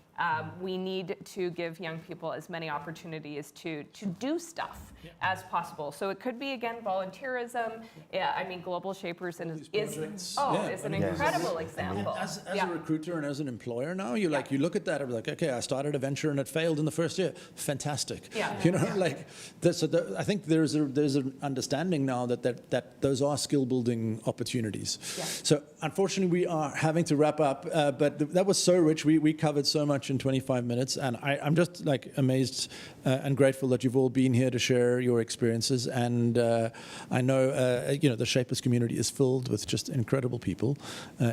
We need to give young people as many opportunities to do stuff as possible. So it could be, again, volunteerism. I mean, Global Shapers is an incredible example. As a recruiter and as an employer now, you look at that and be like, okay, I started a venture and it failed in the first year. Fantastic. I think there's an understanding now that those are skill building opportunities. So unfortunately, we are having to wrap up, but that was so rich. We covered so much in 25 minutes, and I'm just like amazed and grateful that you've all been here to share your experiences. And I know the Shapers community is filled with just incredible people,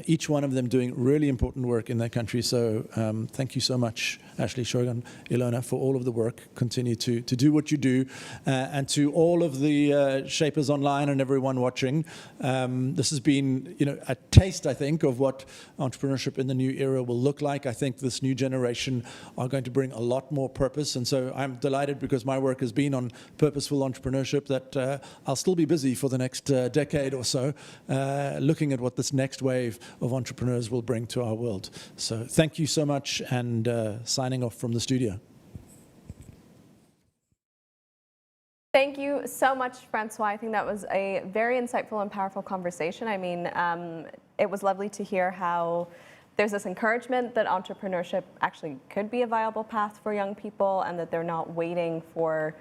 each one of them doing really important work in their country. So thank you so much, Ashlie, Shogun, Ilona, for all of the work. Continue to do what you do, and to all of the Shapers online and everyone watching. This has been a taste, I think, of what entrepreneurship in the new era will look like. I think this new generation are going to bring a lot more purpose, and so I'm delighted, because my work has been on purposeful entrepreneurship, that I'll still be busy for the next decade or so, looking at what this next wave of entrepreneurs will bring to our world. So thank you so much, and signing off from the studio. Thank you so much, Francois. I think that was a very insightful and powerful conversation. I mean, it was lovely to hear how there's this encouragement that entrepreneurship actually could be a viable path for young people, and that they're not waiting for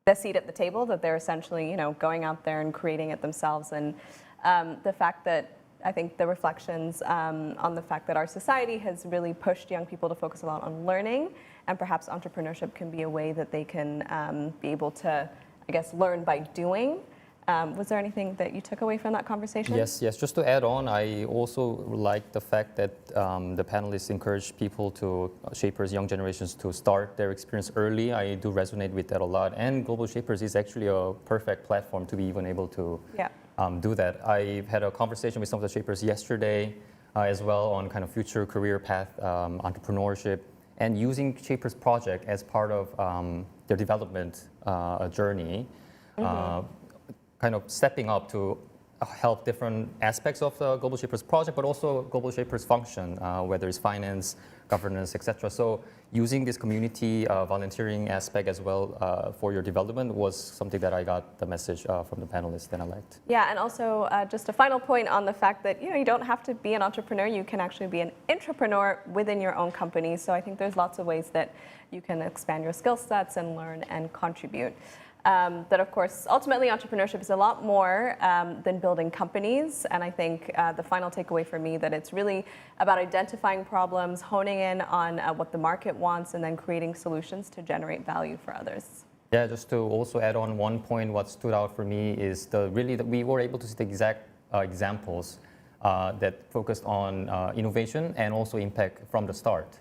the seat at the table, that they're essentially, going out there and creating it themselves. And the fact that I think the reflections on the fact that our society has really pushed young people to focus a lot on learning, and perhaps entrepreneurship can be a way that they can be able to, I guess, learn by doing. Was there anything that you took away from that conversation? Yes. Just to add on, I also like the fact that the panelists encourage people to, shapers, young generations, to start their experience early. I do resonate with that a lot. And Global Shapers is actually a perfect platform to be even able to do that. I had a conversation with some of the shapers yesterday as well on kind of future career path, entrepreneurship, and using Shapers Project as part of their development journey. Kind of stepping up to help different aspects of the Global Shapers project, but also Global Shapers function, whether it's finance, governance, etc. So using this community volunteering aspect as well for your development was something that I got the message from the panelists that I liked. Yeah, and also just a final point on the fact that you don't have to be an entrepreneur, you can actually be an intrapreneur within your own company. So I think there's lots of ways that you can expand your skill sets and learn and contribute. That of course, ultimately entrepreneurship is a lot more than building companies. And I think the final takeaway for me that it's really about identifying problems, honing in on what the market wants, and then creating solutions to generate value for others. Yeah, just to also add on one point, what stood out for me is that we were able to see the exact examples that focused on innovation and also impact from the start.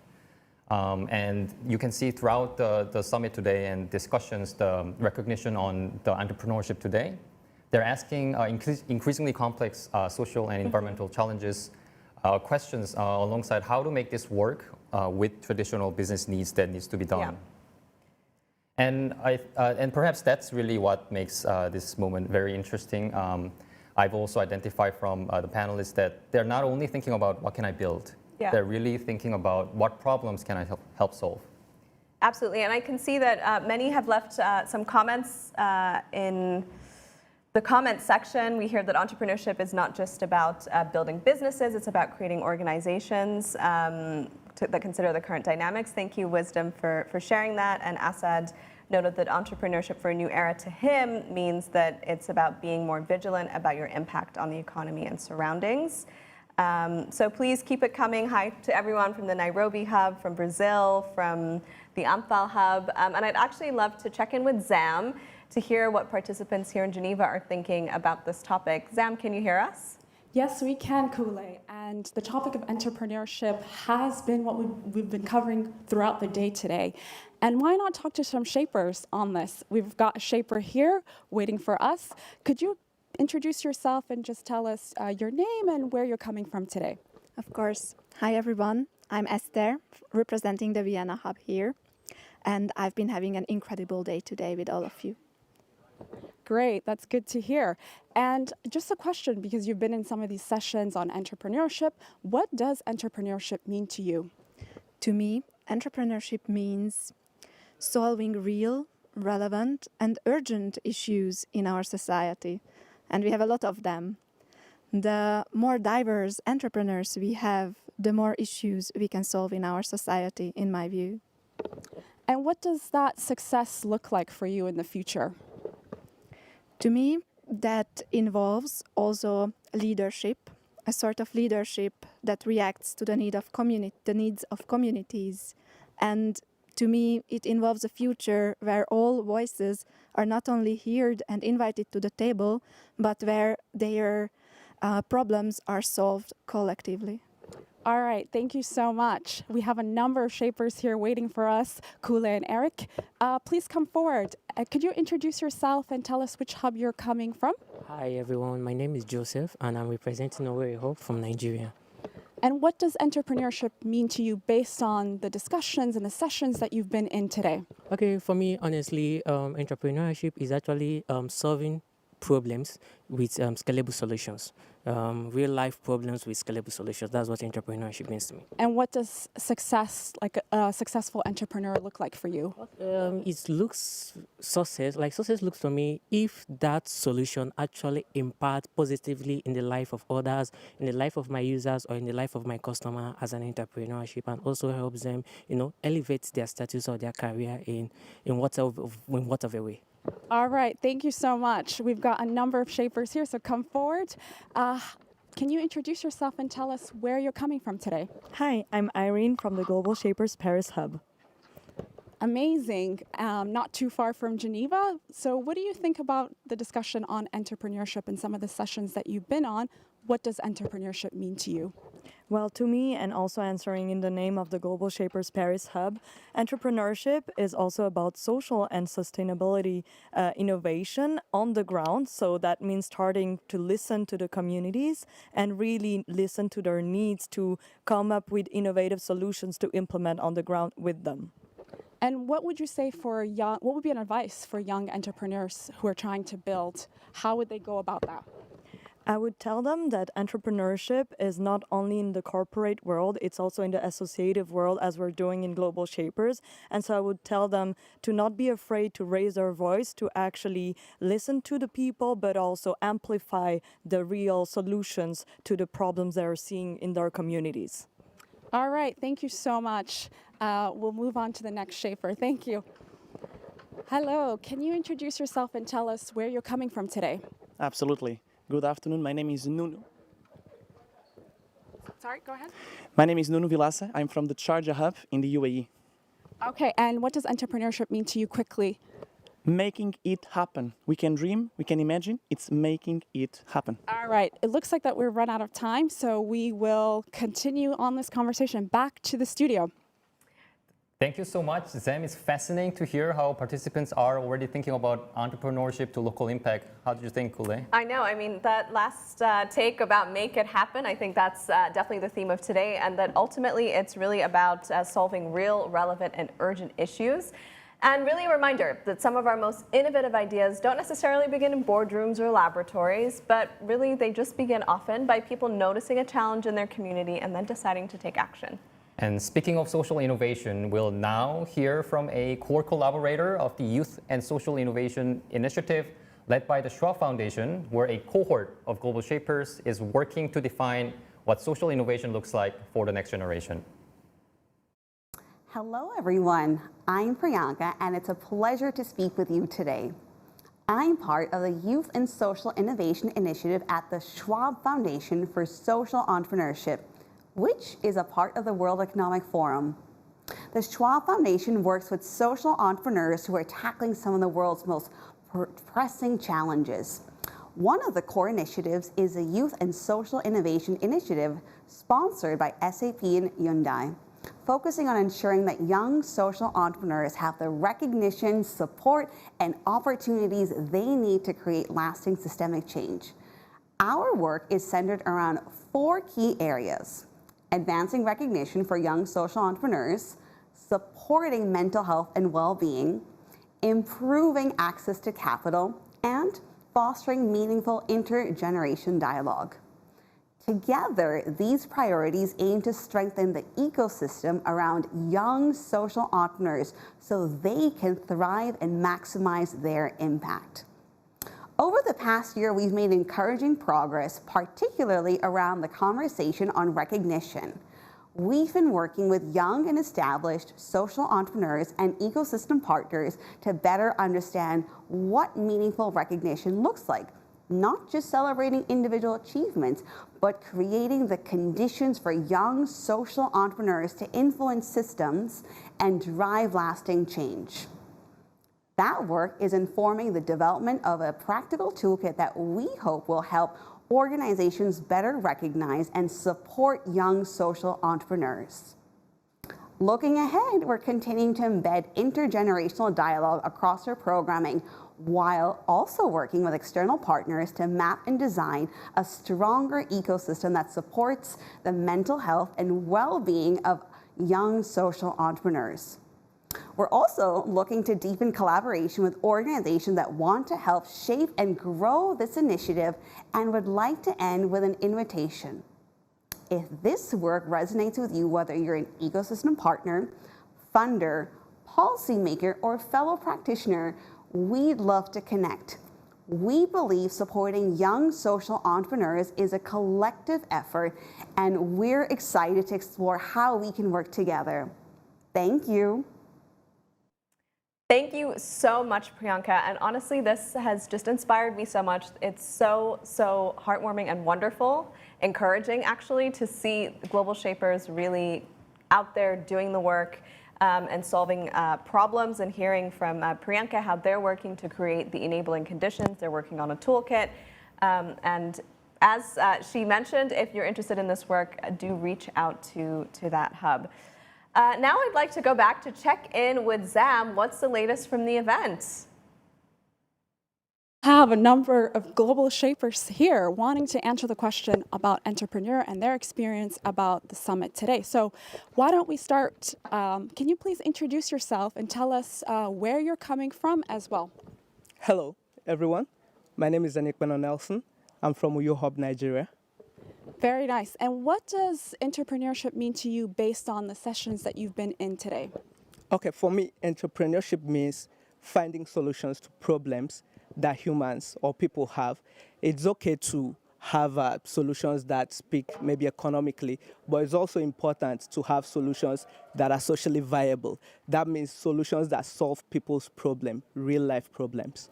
And you can see throughout the summit today and discussions, the recognition on the entrepreneurship today. They're asking increasingly complex social and environmental challenges, questions alongside how to make this work with traditional business needs that needs to be done. Yeah. And perhaps that's really what makes this moment very interesting. I've also identified from the panelists that they're not only thinking about what can I build, they're really thinking about what problems can I help solve. Absolutely, and I can see that many have left some comments in the comment section. We hear that entrepreneurship is not just about building businesses, it's about creating organizations that consider the current dynamics. Thank you, Wisdom, for sharing that. And Asad noted that entrepreneurship for a new era to him means that it's about being more vigilant about your impact on the economy and surroundings. So please keep it coming. Hi to everyone from the Nairobi hub, from Brazil, from the Ampal hub. And I'd actually love to check in with Zam to hear what participants here in Geneva are thinking about this topic. Zam, can you hear us? Yes, we can, Kule. And the topic of entrepreneurship has been what we've been covering throughout the day today. And why not talk to some shapers on this? We've got a shaper here waiting for us. Could you introduce yourself and just tell us your name and where you're coming from today? Of course. Hi, everyone. I'm Esther, representing the Vienna hub here. And I've been having an incredible day today with all of you. Great, that's good to hear. And just a question, because you've been in some of these sessions on entrepreneurship, what does entrepreneurship mean to you? To me, entrepreneurship means solving real, relevant, and urgent issues in our society. And we have a lot of them. The more diverse entrepreneurs we have, the more issues we can solve in our society, in my view. And what does that success look like for you in the future? To me, that involves also leadership, a sort of leadership that reacts to the needs of communities. And to me, it involves a future where all voices are not only heard and invited to the table, but where their problems are solved collectively. All right, thank you so much. We have a number of shapers here waiting for us, Kule and Eric. Please come forward. Could you introduce yourself and tell us which hub you're coming from? Hi everyone, my name is Joseph and I'm representing Owerri Hub from Nigeria. And what does entrepreneurship mean to you based on the discussions and the sessions that you've been in today? Okay, for me, honestly, entrepreneurship is actually solving problems with scalable solutions. Real life problems with scalable solutions. That's what entrepreneurship means to me. And what does success, like a successful entrepreneur, look like for you? It looks success looks to me if that solution actually impacts positively in the life of others, in the life of my users, or in the life of my customer as an entrepreneurship, and also helps them, elevate their status or their career in whatever way. All right, thank you so much. We've got a number of shapers here, so come forward. can you introduce yourself and tell us where you're coming from today? Hi, I'm Irene from the Global Shapers Paris Hub. Amazing. Not too far from Geneva. So what do you think about the discussion on entrepreneurship and some of the sessions that you've been on? What does entrepreneurship mean to you? Well, to me, and also answering in the name of the Global Shapers Paris Hub, entrepreneurship is also about social and sustainability innovation on the ground. So that means starting to listen to the communities and really listen to their needs to come up with innovative solutions to implement on the ground with them. And what would you say for what would be an advice for young entrepreneurs who are trying to build? How would they go about that? I would tell them that entrepreneurship is not only in the corporate world, it's also in the associative world, as we're doing in Global Shapers. And so I would tell them to not be afraid to raise their voice, to actually listen to the people, but also amplify the real solutions to the problems they're seeing in their communities. All right, thank you so much. We'll move on to the next shaper. Thank you. Hello, can you introduce yourself and tell us where you're coming from today? Absolutely. Good afternoon. My name is Nuno. Sorry, go ahead. My name is Nuno Vilaça. I'm from the Sharjah Hub in the UAE. Okay, and what does entrepreneurship mean to you quickly? Making it happen. We can dream, we can imagine. It's making it happen. All right, it looks like that we've run out of time, so we will continue on this conversation. Back to the studio. Thank you so much, Zem. It's fascinating to hear how participants are already thinking about entrepreneurship to local impact. How did you think, Kule? I know. I mean, that last take about make it happen, I think that's definitely the theme of today, and that ultimately it's really about solving real, relevant, and urgent issues. And really a reminder that some of our most innovative ideas don't necessarily begin in boardrooms or laboratories, but really they just begin often by people noticing a challenge in their community and then deciding to take action. And speaking of social innovation, we'll now hear from a core collaborator of the Youth and Social Innovation Initiative led by the Schwab Foundation, where a cohort of global shapers is working to define what social innovation looks like for the next generation. Hello, everyone. I'm Priyanka, and it's a pleasure to speak with you today. I'm part of the Youth and Social Innovation Initiative at the Schwab Foundation for Social Entrepreneurship, which is a part of the World Economic Forum. The Schwab Foundation works with social entrepreneurs who are tackling some of the world's most pressing challenges. One of the core initiatives is the Youth and Social Innovation Initiative, sponsored by SAP and Hyundai, focusing on ensuring that young social entrepreneurs have the recognition, support, and opportunities they need to create lasting systemic change. Our work is centered around 4 key areas: advancing recognition for young social entrepreneurs, supporting mental health and well-being, improving access to capital, and fostering meaningful intergeneration dialogue. Together, these priorities aim to strengthen the ecosystem around young social entrepreneurs so they can thrive and maximize their impact. Over the past year, we've made encouraging progress, particularly around the conversation on recognition. We've been working with young and established social entrepreneurs and ecosystem partners to better understand what meaningful recognition looks like, not just celebrating individual achievements, but creating the conditions for young social entrepreneurs to influence systems and drive lasting change. That work is informing the development of a practical toolkit that we hope will help organizations better recognize and support young social entrepreneurs. Looking ahead, we're continuing to embed intergenerational dialogue across our programming, while also working with external partners to map and design a stronger ecosystem that supports the mental health and well-being of young social entrepreneurs. We're also looking to deepen collaboration with organizations that want to help shape and grow this initiative, and would like to end with an invitation. If this work resonates with you, whether you're an ecosystem partner, funder, policymaker, or fellow practitioner, we'd love to connect. We believe supporting young social entrepreneurs is a collective effort, and we're excited to explore how we can work together. Thank you. Thank you so much, Priyanka. And honestly, this has just inspired me so much. It's so heartwarming and wonderful, encouraging actually, to see Global Shapers really out there doing the work and solving problems, and hearing from Priyanka how they're working to create the enabling conditions. They're working on a toolkit. And as she mentioned, if you're interested in this work, do reach out to that hub. Now I'd like to go back to check in with Zam. What's the latest from the event? Have a number of global shapers here wanting to answer the question about entrepreneur and their experience about the summit today. So why don't we start? Can you please introduce yourself and tell us where you're coming from as well? Hello, everyone. My name is Anikbeno Nelson. I'm from Uyo Hub, Nigeria. Very nice. And what does entrepreneurship mean to you based on the sessions that you've been in today? Okay, for me, entrepreneurship means finding solutions to problems that humans or people have. It's okay to have solutions that speak maybe economically, but it's also important to have solutions that are socially viable. That means solutions that solve people's problems, real life problems.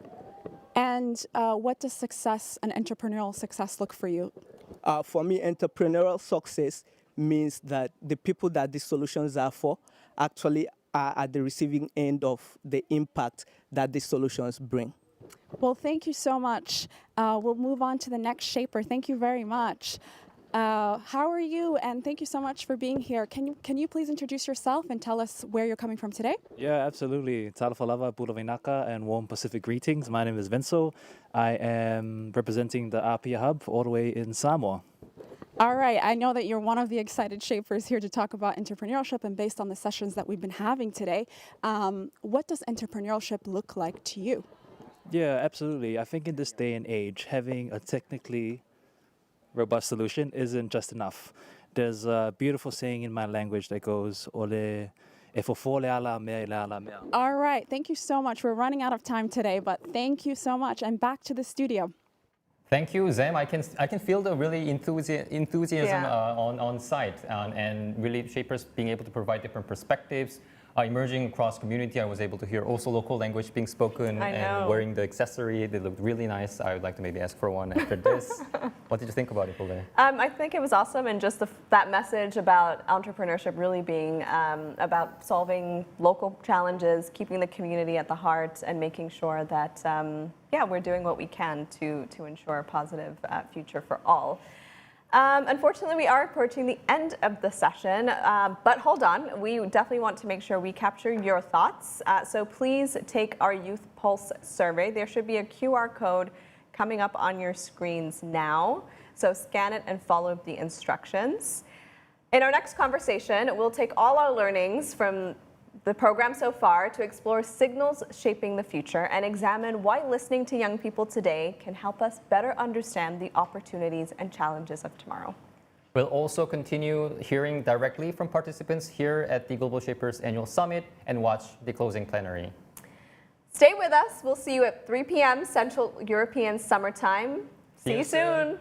And what does success and entrepreneurial success look for you? For me, entrepreneurial success means that the people that these solutions are for actually are at the receiving end of the impact that these solutions bring. Well, thank you so much. We'll move on to the next shaper. Thank you very much. How are you? And thank you so much for being here. Can you please introduce yourself and tell us where you're coming from today? Yeah, absolutely. Tarafalava, Pudavinaka, and warm Pacific greetings. My name is Vinso. I am representing the APIA Hub all the way in Samoa. All right. I know that you're one of the excited shapers here to talk about entrepreneurship, and based on the sessions that we've been having today, what does entrepreneurship look like to you? Yeah, absolutely. I think in this day and age, having a technically robust solution isn't just enough. There's a beautiful saying in my language that goes, Ole, e fofole ala mea ala mea. All right. Thank you so much. We're running out of time today, but thank you so much. And back to the studio. Thank you, Zem. I can feel the really enthusiasm on site, and really shapers being able to provide different perspectives. Emerging across community, I was able to hear also local language being spoken and wearing the accessory. They looked really nice. I would like to maybe ask for one after this. What did you think about it, Ole? I think it was awesome, and just that message about entrepreneurship really being about solving local challenges, keeping the community at the heart, and making sure that we're doing what we can to ensure a positive future for all. Unfortunately, we are approaching the end of the session, but hold on. We definitely want to make sure we capture your thoughts. So please take our Youth Pulse survey. There should be a QR code coming up on your screens now. So scan it and follow the instructions. In our next conversation, we'll take all our learnings from the program so far to explore signals shaping the future and examine why listening to young people today can help us better understand the opportunities and challenges of tomorrow. We'll also continue hearing directly from participants here at the Global Shapers Annual Summit and watch the closing plenary. Stay with us. We'll see you at 3 p.m. Central European Summer Time. See you soon.